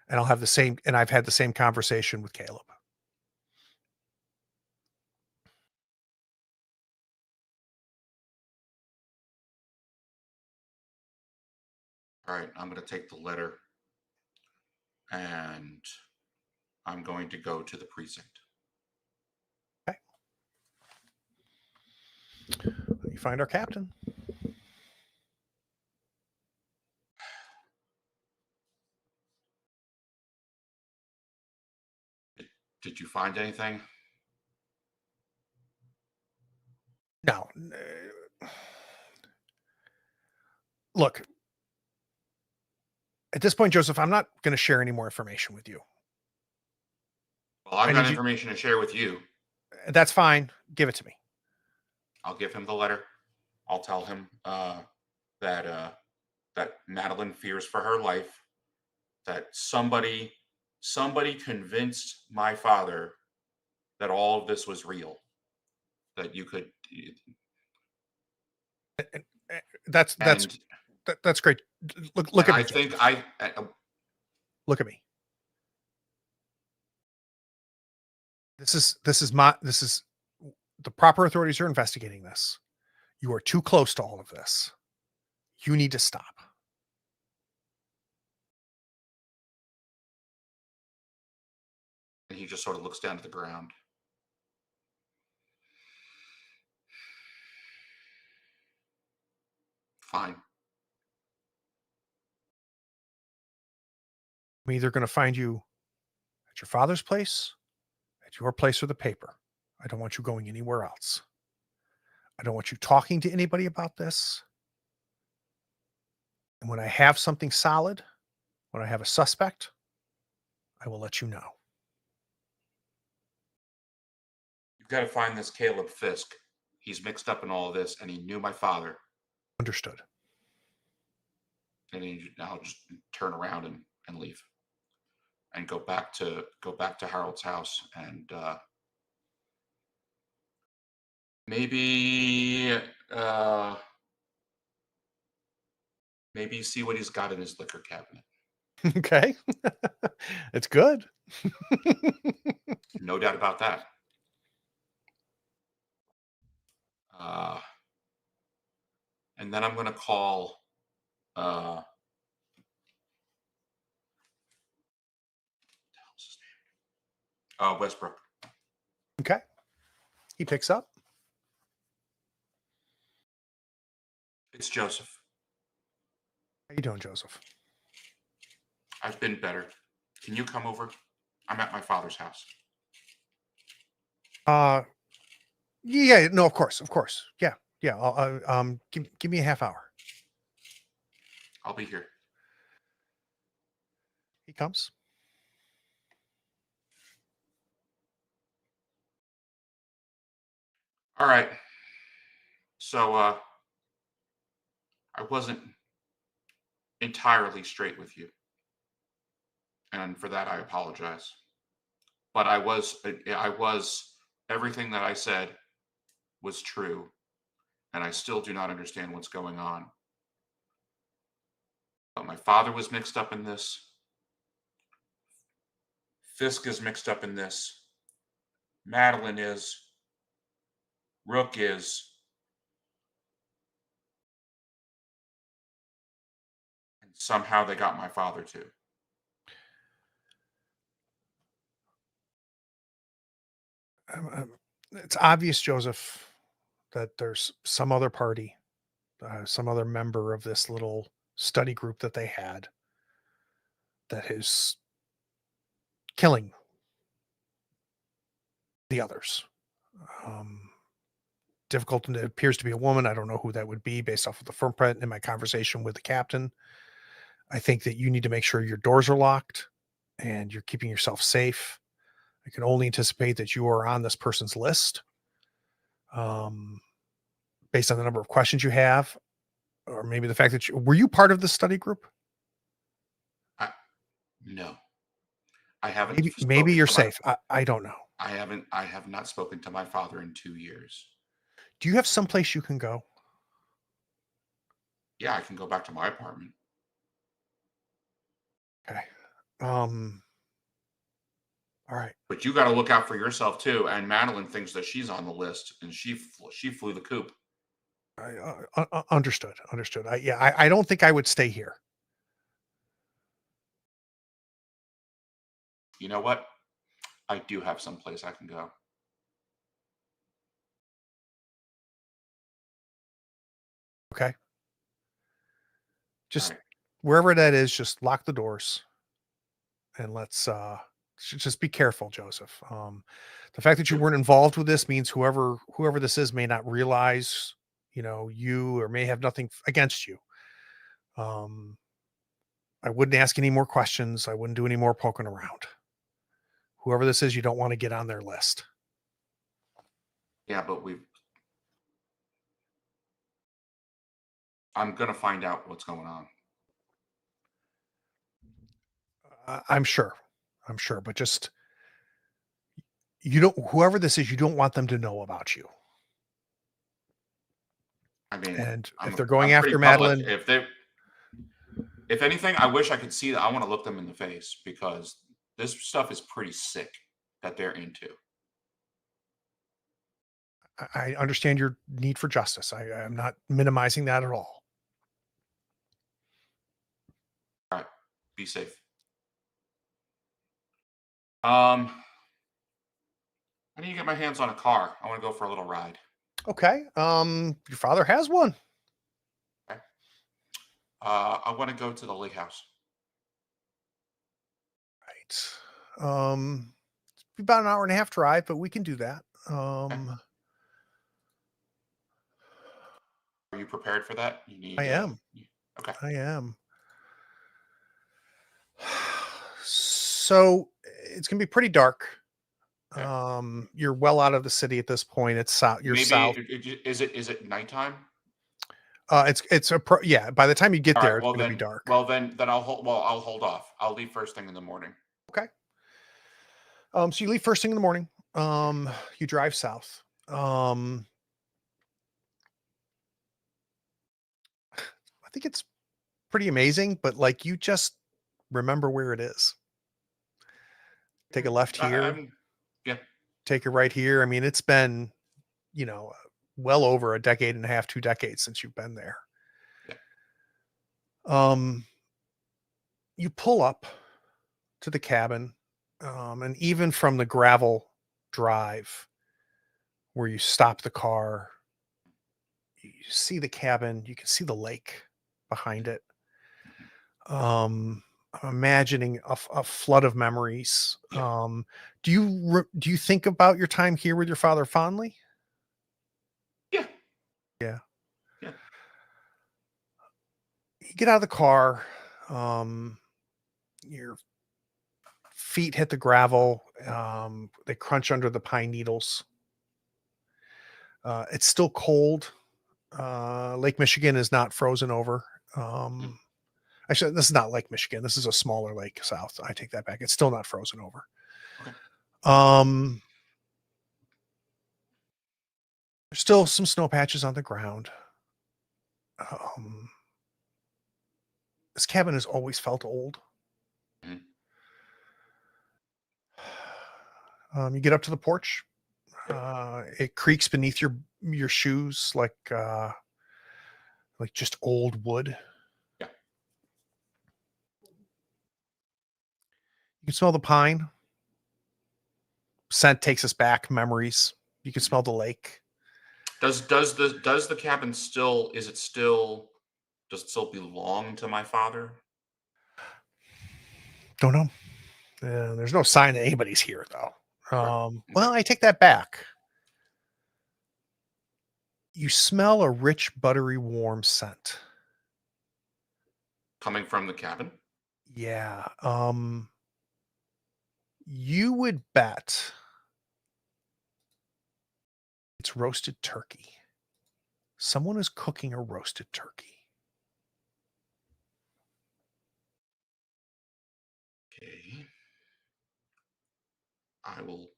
And I've had the same conversation with Caleb. All right, I'm going to take the letter and I'm going to go to the precinct. Okay. You find our captain. Did you find anything? No. Look, at this point, Joseph, I'm not going to share any more information with you. Well, I've I got need you. information to share with you. That's fine. Give it to me. I'll give him the letter. I'll tell him that that Madeline fears for her life. That somebody convinced my father that all of this was real. That you could, That's that's and that's great. Look and at I me, think Joseph. Look at me. This is the proper authorities are investigating this. You are too close to all of this. You need to stop. and he just sort of looks down to the ground. Fine. I'm either going to find you at your father's place, at your place with the paper. I don't want you going anywhere else. I don't want you talking to anybody about this. And when I have something solid, when I have a suspect, I will let you know. You've got to find this Caleb Fisk. He's mixed up in all of this, and he knew my father. Understood. And I'll just turn around and leave, and go back to Harold's house, and maybe maybe see what he's got in his liquor cabinet. Okay. It's good. No doubt about that. Uh, and then I'm going to call Westbrook. Okay. He picks up. It's Joseph. How you doing, Joseph? I've been better. Can you come over? I'm at my father's house. Yeah, no, of course. Yeah. Give me a half hour. I'll be here. He comes. All right. So I wasn't entirely straight with you, and for that I apologize. But I was everything that I said was true, and I still do not understand what's going on. But my father was mixed up in this. Fisk is mixed up in this. Madeline is. Rook is. And somehow they got my father too. It's obvious, Joseph, that there's some other party, some other member of this little study group that they had that is killing the others. Difficult, and it appears to be a woman. I don't know who that would be based off of the footprint in my conversation with the captain. I think that you need to make sure your doors are locked and you're keeping yourself safe. I can only anticipate that you are on this person's list, based on the number of questions you have, or maybe the fact that were you part of the study group? No, I haven't Maybe spoken you're to my. safe. I don't know. I have not spoken to my father in 2 years. Do you have someplace you can go? Yeah, I can go back to my apartment. Okay. All right. But you got to look out for yourself too. And Madeline thinks that she's on the list, and she flew the coop. Understood. I don't think I would stay here. You know what? I do have some place I can go. Okay. Just Right. wherever that is, just lock the doors and let's just be careful, Joseph. The fact that you Yep. weren't involved with this means whoever this is may not realize, you, or may have nothing against you. I wouldn't ask any more questions. I wouldn't do any more poking around. Whoever this is, you don't want to get on their list. Yeah, but I'm gonna find out what's going on. I'm sure. But just you don't. Whoever this is, you don't want them to know about you. I mean, And if they're I'm going pretty after public. Madeline, If anything, I wish I could see that. I want to look them in the face because this stuff is pretty sick that they're into. I understand your need for justice. I'm not minimizing that at all. All right, be safe. I need to get my hands on a car. I want to go for a little ride. Okay. Your father has one. Okay. I want to go to the lake house. right. It's about an hour and a half drive, but we can do that. Okay. Are you prepared for that? You I need am. okay. I am. So it's gonna be pretty dark. Okay. You're well out of the city at this point. It's south. You're Maybe south. is it nighttime? Yeah. By the time you get All there, right. it's gonna be dark. Then I'll hold off. I'll leave first thing in the morning. Okay. So you leave first thing in the morning. Yeah. You drive south. I think it's pretty amazing, but like you just remember where it is. Take a left here, I'm yeah. take a right here. I mean, it's been, you know, well over a decade and a half, 2 decades since you've been there. Yeah. Um, you pull up to the cabin, and even from the gravel drive where you stop the car, you see the cabin, you can see the lake behind it. Mhm. I'm imagining a flood of memories. Yeah. Do you think about your time here with your father fondly? Yeah. Yeah. Yeah. You get out of the car. Um, your feet hit the gravel. They crunch under the pine needles. It's still cold. Lake Michigan is not frozen over. Mm. Um, Actually, this is not Lake Michigan. This is a smaller lake south. I take that back. It's still not frozen over. Okay. Um, there's still some snow patches on the ground. Um, this cabin has always felt old. Mhm. You get up to the porch. Yep. It creaks beneath your shoes like just old wood. Yeah. You can smell the pine. Scent takes us back, memories. You can Mhm. smell the lake. Does the cabin still does it still belong to my father? Don't know. There's no sign that anybody's here though. Okay. Okay. Well, I take that back. You smell a rich, buttery, warm scent. Coming from the cabin? Yeah. You would bet it's roasted turkey. Someone is cooking a roasted turkey. Okay. I will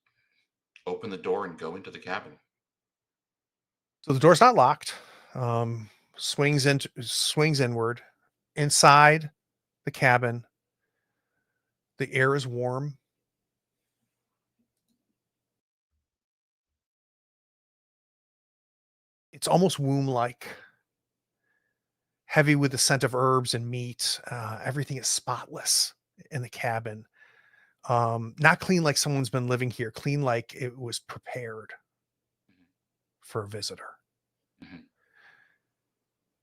open the door and go into the cabin. So the door's not locked. Um, swings inward. Inside the cabin, the air is warm. It's almost womb-like, heavy with the scent of herbs and meat. Everything is spotless in the cabin. Not clean like someone's been living here, clean like it was prepared Mhm. for a visitor. Mhm.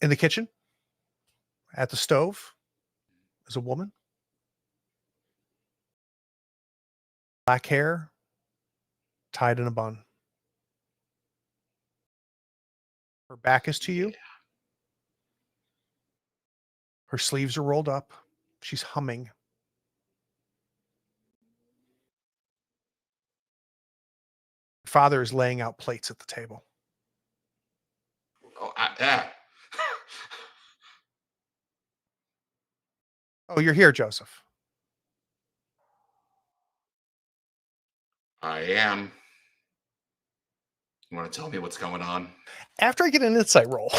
In the kitchen, at the stove, is a woman, black hair, tied in a bun. Her back is to Yeah. you. Her sleeves are rolled up. She's humming. Her father is laying out plates at the table. Oh, yeah. Oh, you're here, Joseph. I am. You want to tell me what's going on? After I get an insight roll.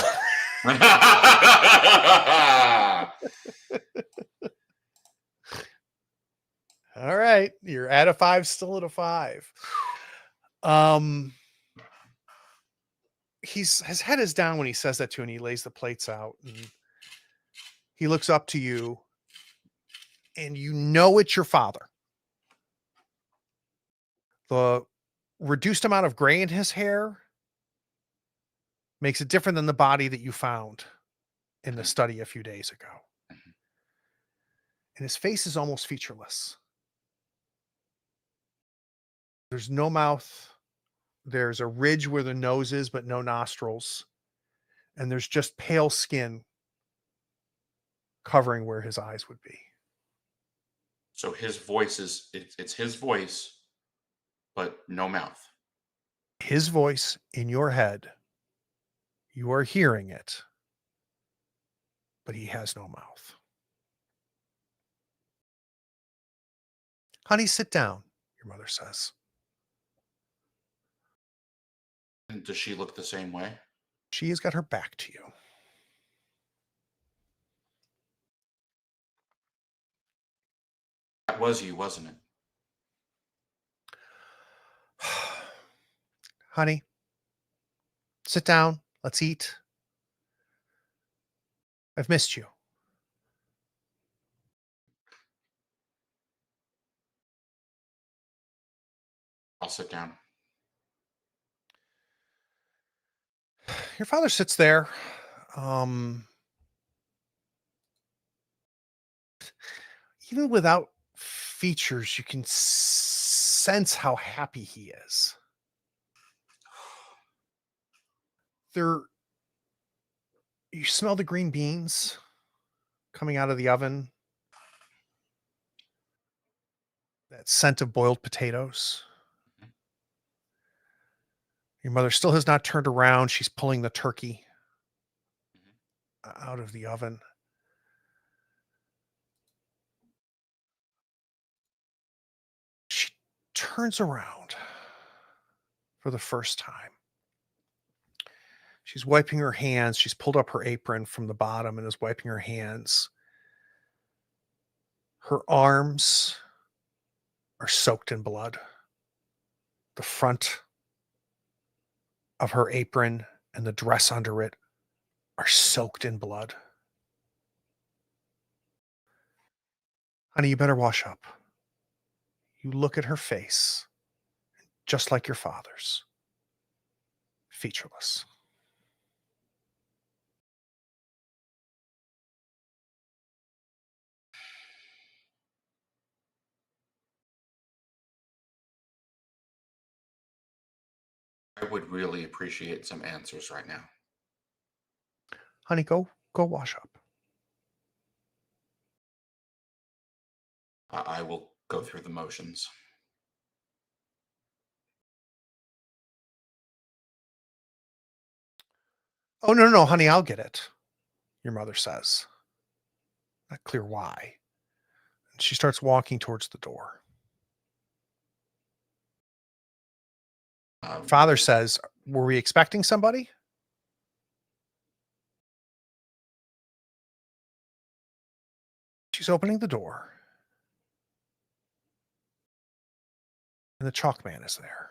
All right. You're at a five, still at a five. Um, his head is down when he says that to you, and he lays the plates out, and he looks up to you, and you know it's your father. The reduced amount of gray in his hair makes it different than the body that you found in the Mhm. study a few days ago. Mhm. And his face is almost featureless. There's no mouth. There's a ridge where the nose is, but no nostrils. And there's just pale skin covering where his eyes would be. So his voice is it's his voice, but no mouth. His voice in your head, you are hearing it, but he has no mouth. Honey, sit down, your mother says. And does she look the same way? She has got her back to you. That was you, wasn't it? Honey, sit down. Let's eat. I've missed you. I'll sit down. Your father sits there. Um, Even without features, you can sense how happy he is. There, you smell the green beans coming out of the oven, that scent of boiled potatoes. Mhm. Your mother still has not turned around. She's pulling the turkey Mhm. out of the oven. She turns around for the first time. She's wiping her hands. She's pulled up her apron from the bottom and is wiping her hands. Her arms are soaked in blood. The front of her apron and the dress under it are soaked in blood. Honey, you better wash up. You look at her face, just like your father's, featureless. I would really appreciate some answers right now. Honey, go wash up. I will go through the motions. Oh, no, no, honey, I'll get it, your mother says. Not clear why. And she starts walking towards the door. Um, Father says, were we expecting somebody? She's opening the door. And the chalk man is there.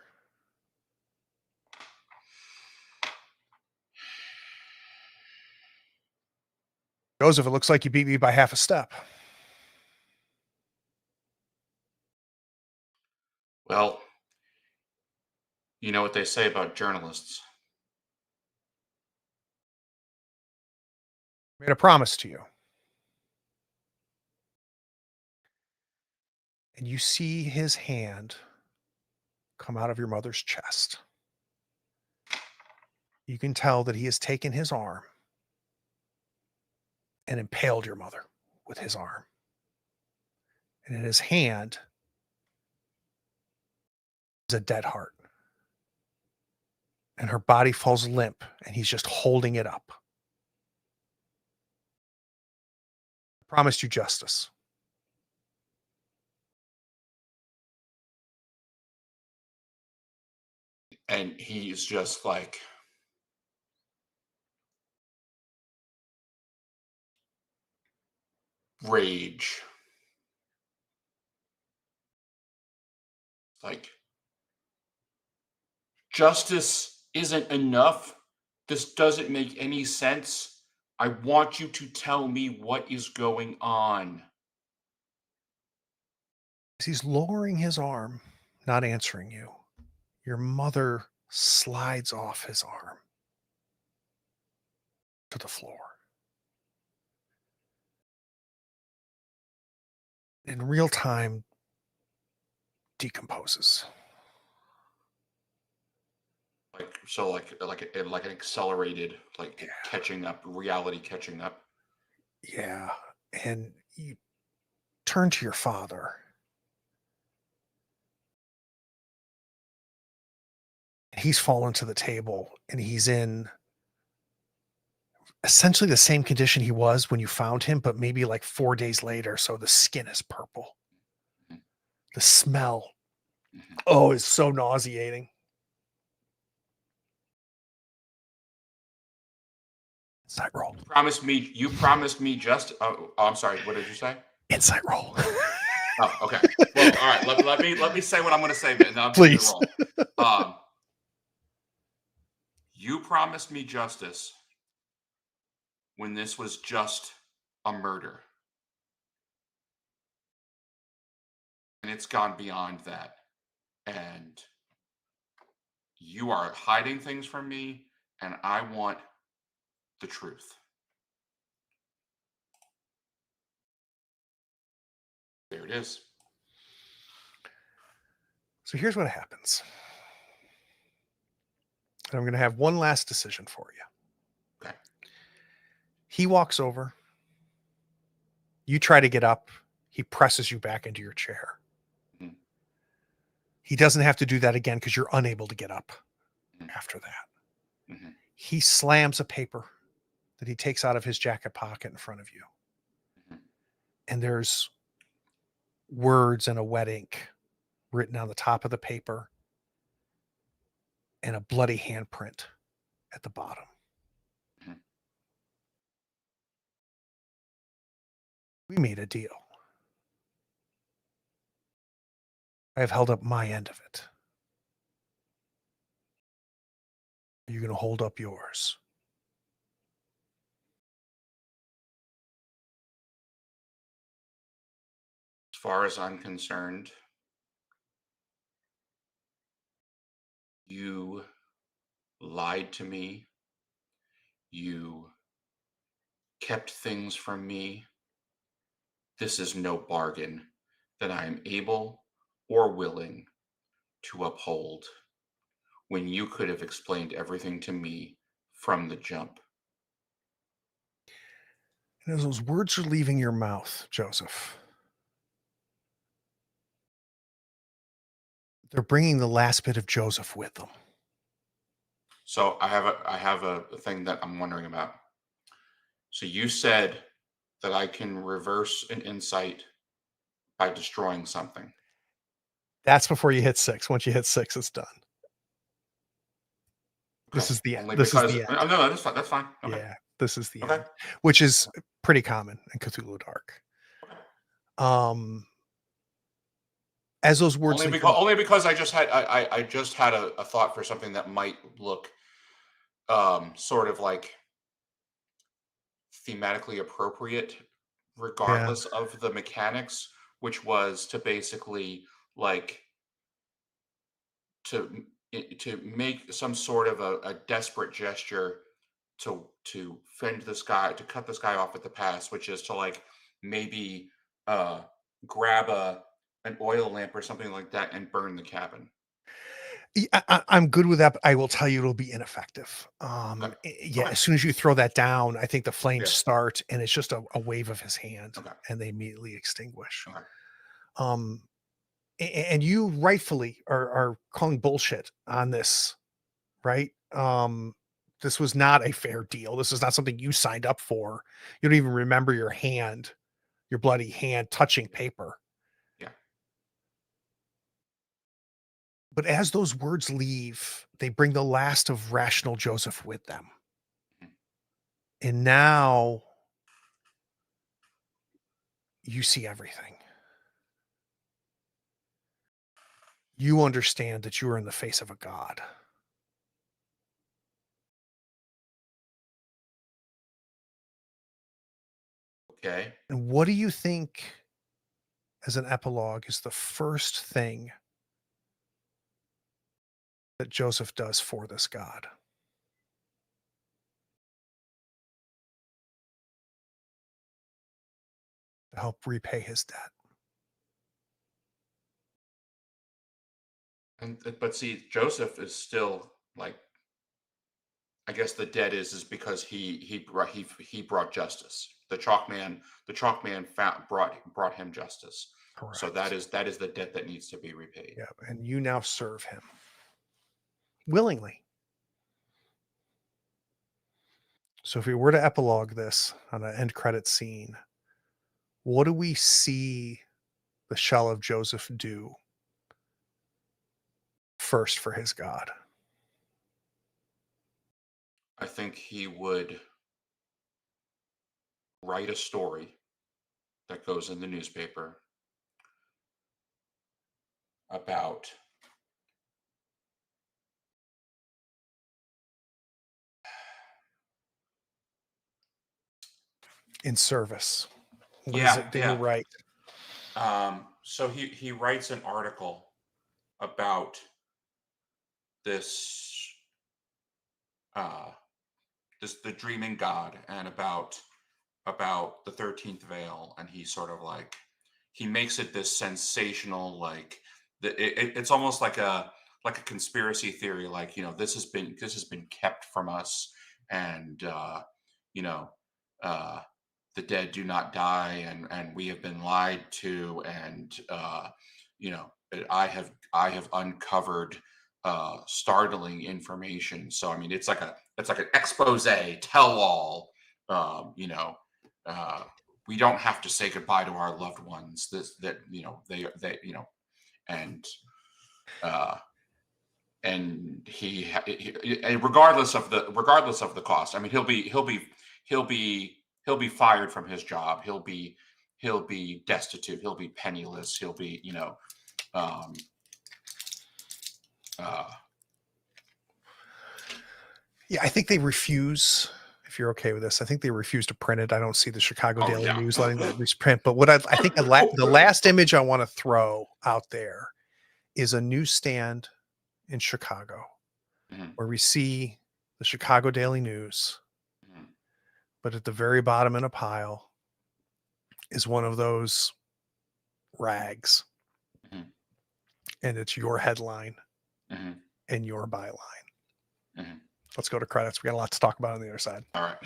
Joseph, it looks like you beat me by half a step. well, you know what they say about journalists. Made a promise to you. And you see his hand come out of your mother's chest. You can tell that he has taken his arm and impaled your mother with his arm. And in his hand is a dead heart. And her body falls limp, and he's just holding it up. I promised you justice. And he's just like, rage. Like, justice isn't enough. This doesn't make any sense. I want you to tell me what is going on. As he's lowering his arm, not answering you, your mother slides off his arm to the floor. In real time, decomposes. like an accelerated, like Yeah. catching up, reality catching up. Yeah. And you turn to your father. He's fallen to the table and he's in essentially the same condition he was when you found him, but maybe like 4 days later. So the skin is purple. Mhm, The smell, mhm. oh, is so nauseating. Insight roll. You promised me just. Oh, I'm sorry. What did you say? Insight roll. Oh, okay. Well, all right. Let me say what I'm going to say, and I'll give you the Please. roll. Um, you promised me justice when this was just a murder, and it's gone beyond that. And you are hiding things from me, and I want the truth. There it is. So here's what happens. And I'm going to have one last decision for you. Okay. He walks over. You try to get up. He presses you back into your chair. Mhm, He doesn't have to do that again because you're unable to get up mhm, after that. mhm, He slams a paper that he takes out of his jacket pocket in front of you. mhm. And there's words in a wet ink written on the top of the paper and a bloody handprint at the bottom. Mhm. We made a deal. I have held up my end of it. Are you going to hold up yours? As far as I'm concerned, you lied to me. You kept things from me. This is no bargain that I am able or willing to uphold when you could have explained everything to me from the jump. And as those words are leaving your mouth, Joseph, they're bringing the last bit of Joseph with them. So I have a thing that I'm wondering about. So you said that I can reverse an insight by destroying something. That's before you hit 6. Once you hit 6, it's done. Okay. This is the end. Only This is because the end. no, that's fine. That's fine. Okay. Yeah, this is the Okay. end, which is pretty common in Cthulhu Dark. Okay. Um, as those words leave your Only because I just had a thought for something that might look sort of like thematically appropriate yeah. regardless of the mechanics, which was to basically like to make some sort of a desperate gesture to fend this guy, to cut this guy off at the pass, which is to like maybe uh grab an oil lamp or something like that and burn the cabin. I'm good with that, but I will tell you it'll be ineffective. Okay. Yeah, Okay. as soon as you throw that down, I think the flames Yeah. start and it's just a wave of his hand Okay. and they immediately extinguish. Okay. Um, and you rightfully are calling bullshit on this, right? This was not a fair deal. This is not something you signed up for. You don't even remember your hand, your bloody hand touching paper. Yeah. But as those words leave, they bring the last of rational Joseph with them. Mhm. And now you see everything. You understand that you are in the face of a god. Okay. And what do you think, as an epilogue, is the first thing that Joseph does for this god to help repay his debt? And but see, Joseph is still like I guess the debt is because he brought justice. The chalk man brought him justice. Correct. So that is the debt that needs to be repaid. Yeah, and you now serve him willingly. So if we were to epilogue this on an end credit scene, what do we see the shell of Joseph do first for his God? I think he would write a story that goes in the newspaper about In service. What is it that you write? So he writes an article about this the dreaming god, and about the 13th veil, and he sort of like he makes it this sensational, like it's almost like a conspiracy theory, like, this has been kept from us, and you know uh the dead do not die, and we have been lied to, and you know I have uncovered startling information. So I mean, it's like an expose, tell all. We don't have to say goodbye to our loved ones. And uh, regardless of the cost. I mean, he'll be fired from his job. He'll be destitute. He'll be penniless. He'll be, Yeah, I think they refuse. If you're okay with this, I think they refuse to print it. I don't see the Chicago Daily News letting that print. But what I think the last image I want to throw out there is a newsstand in Chicago, where we see the Chicago Daily News, but at the very bottom in a pile is one of those rags, and it's your headline and your byline. Let's go to credits. We got a lot to talk about on the other side. All right.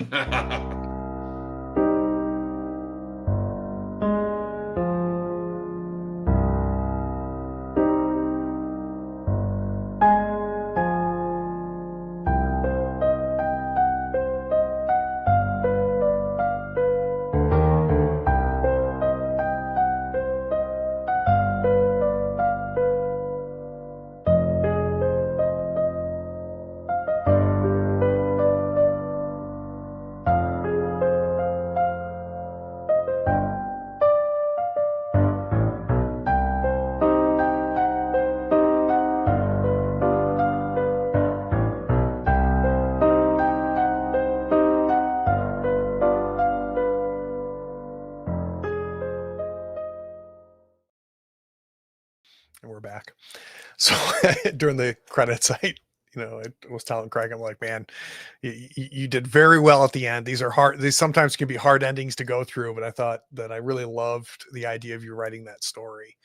And we're back. So during the credits, I was telling Craig, I'm like, man, you did very well at the end. These are hard. These sometimes can be hard endings to go through, but I thought that I really loved the idea of you writing that story.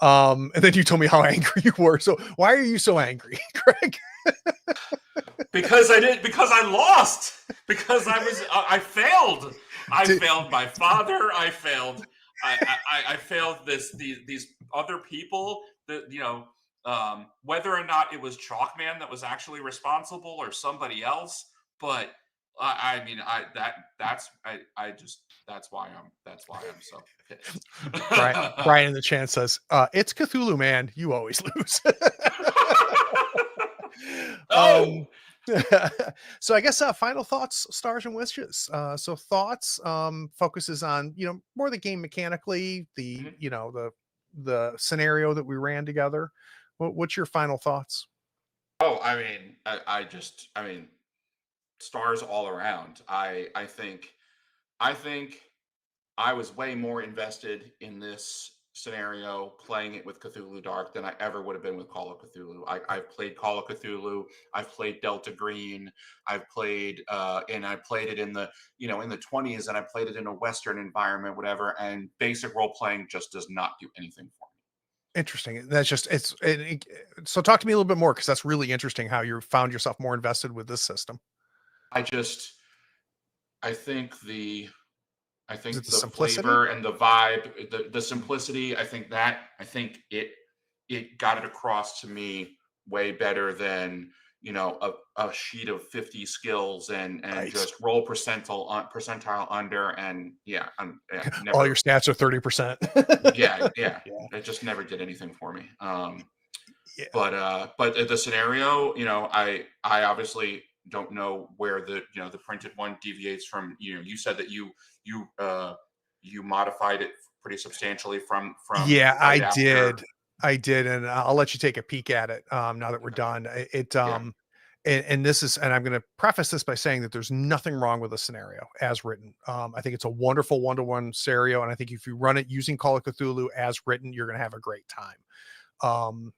And then you told me how angry you were. So why are you so angry, Craig? Because I lost. Because I failed. I failed my father. I failed these other people that, whether or not it was Chalkman that was actually responsible or somebody else. But that's why I'm so pissed. Brian in the chat says, it's Cthulhu, man. You always lose. So I guess final thoughts, stars and wishes. So thoughts focuses on more the game mechanically, the scenario that we ran together. What's your final thoughts? Oh, I mean, stars all around. I think I was way more invested in this scenario playing it with Cthulhu Dark than I ever would have been with Call of Cthulhu. I've played Call of Cthulhu. I've played Delta Green. I've played and I played it in the in the 20s, and I played it in a Western environment, whatever. And basic role playing just does not do anything for me. Interesting. That's just so talk to me a little bit more, because that's really interesting how you found yourself more invested with this system. I just I think the Is it the simplicity? flavor and the vibe, the simplicity, I think it got it across to me way better than, a sheet of 50 skills and Right. just roll percentile under, and yeah, All your never. stats are 30%. Yeah, yeah. Yeah. It just never did anything for me. Yeah. But the scenario, I obviously don't know where the printed one deviates from. You said that you modified it pretty substantially from Yeah, I right after. did. I did, and I'll let you take a peek at it, now that we're Okay. done. Yeah. And this is, and I'm gonna preface this by saying that there's nothing wrong with the scenario as written. I think it's a wonderful one-to-one scenario, and I think if you run it using Call of Cthulhu as written, you're gonna have a great time. Um,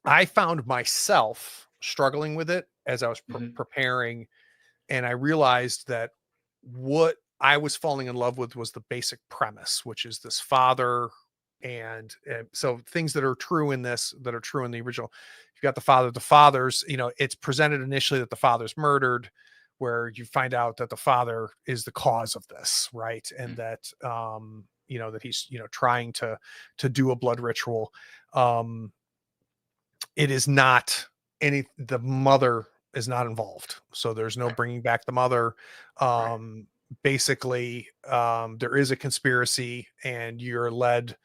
I found myself struggling with it as I was Mhm. preparing, and I realized that what I was falling in love with was the basic premise, which is this father. And so things that are true in this, that are true in the original, you've got the father, the father's, it's presented initially that the father's murdered, where you find out that the father is the cause of this, right? And Mm. that, that he's, trying to do a blood ritual. Um, it is not the mother is not involved, so there's no Right. bringing back the mother. Right. Basically, there is a conspiracy, and you're led,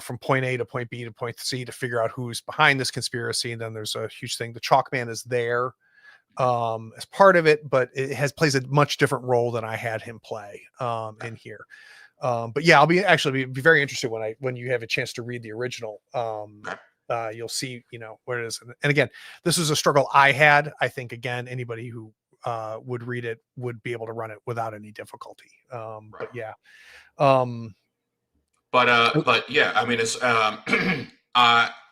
from point A to point B to point C to figure out who's behind this conspiracy. And then there's a huge thing, the chalk man is there as part of it, but it plays a much different role than I had him play Okay. in here. But yeah, I'll be very interested when you have a chance to read the original. Okay. You'll see, where it is. And again, this is a struggle I had. I think, again, anybody who would read it would be able to run it without any difficulty. Right. But yeah. Um, But yeah, I mean, it's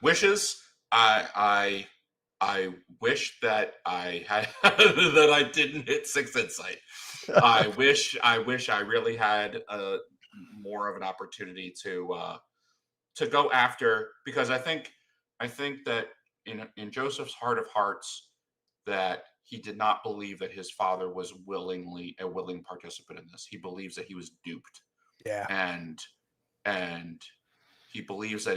wishes. I I wish that I had that I didn't hit 6 insight. I wish I really had more of an opportunity to go after, because I think that in Joseph's heart of hearts, that he did not believe that his father was willingly a willing participant in this. He believes that he was duped, yeah. and and he believes that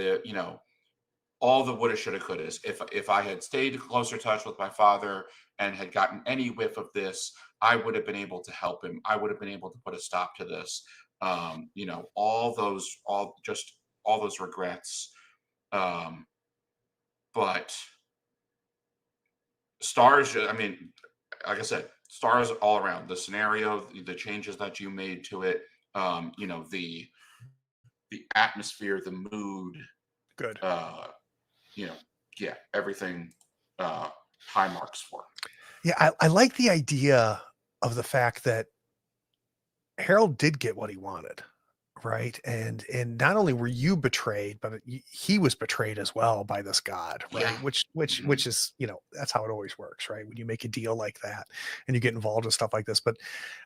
all the woulda, shoulda, couldas. If I had stayed closer touch with my father and had gotten any whiff of this, I would have been able to help him. I would have been able to put a stop to this. All those regrets. Um, but stars. I mean, like I said, stars all around. The scenario, the changes that you made to it. The atmosphere, the mood. Good. Uh, you know, yeah, everything. High marks for. Yeah. I like the idea of the fact that Harold did get what he wanted. Right. And not only were you betrayed, but he was betrayed as well by this god, Yeah. right? Which Mhm. which is, that's how it always works, right? When you make a deal like that and you get involved in stuff like this. But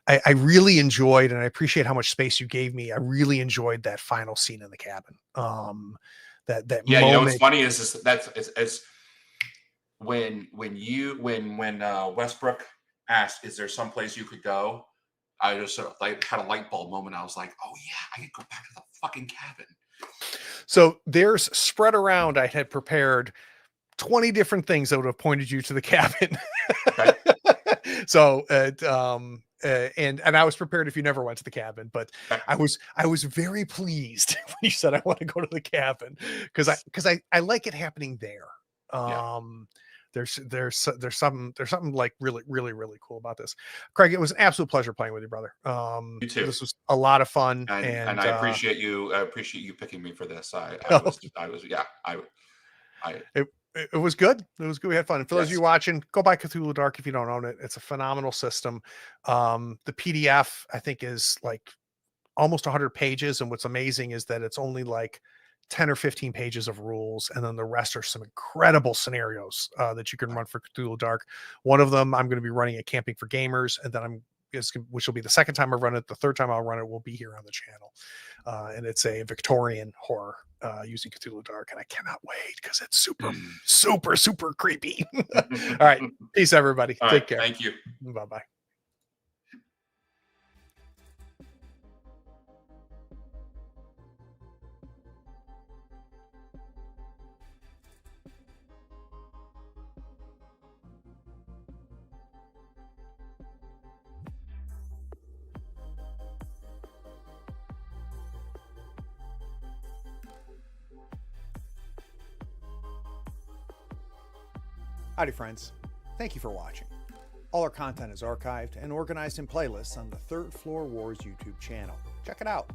I really enjoyed, and I appreciate how much space you gave me. I really enjoyed that final scene in the cabin. That Yeah, what's moment. funny is that's it's when Westbrook asked, "Is there some place you could go?" I just sort of like had a light bulb moment. I was like, "Oh yeah, I could go back to the fucking cabin." So there's spread around. I had prepared 20 different things that would have pointed you to the cabin. Okay. So and I was prepared if you never went to the cabin, but Okay. I was very pleased when you said I want to go to the cabin, because I like it happening there. Yeah. um there's something like really really really cool about this. Craig, it was an absolute pleasure playing with you, brother. You too. This was a lot of fun. And And I appreciate you picking me for this. I was yeah, I it was good. It was good. We had fun. And for those of you yes. watching, go buy Cthulhu Dark if you don't own it. It's a phenomenal system. The PDF, I think, is like almost 100 pages. And what's amazing is that it's only like 10 or 15 pages of rules. And then the rest are some incredible scenarios that you can run for Cthulhu Dark. One of them, I'm going to be running at Camping for Gamers. And then which will be the second time I run it. The third time I'll run it will be here on the channel. And it's a Victorian horror using Cthulhu Dark. And I cannot wait because it's super, super, super creepy. All right. Peace, everybody. All Take right. care. Thank you. Bye-bye. Howdy, friends. Thank you for watching. All our content is archived and organized in playlists on the Third Floor Wars YouTube channel. Check it out.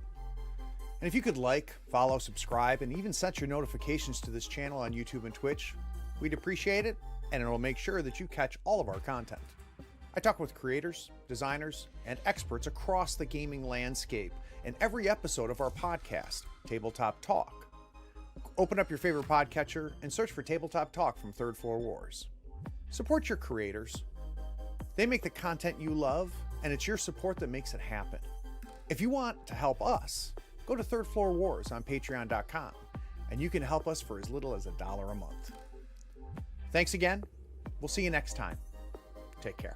And if you could like, follow, subscribe, and even set your notifications to this channel on YouTube and Twitch, we'd appreciate it, and it'll make sure that you catch all of our content. I talk with creators, designers, and experts across the gaming landscape in every episode of our podcast, Tabletop Talk. Open up your favorite podcatcher and search for Tabletop Talk from Third Floor Wars. Support your creators. They make the content you love, and it's your support that makes it happen. If you want to help us, go to Third Floor Wars on patreon.com, and you can help us for as little as $1 a month. Thanks again. We'll see you next time. Take care.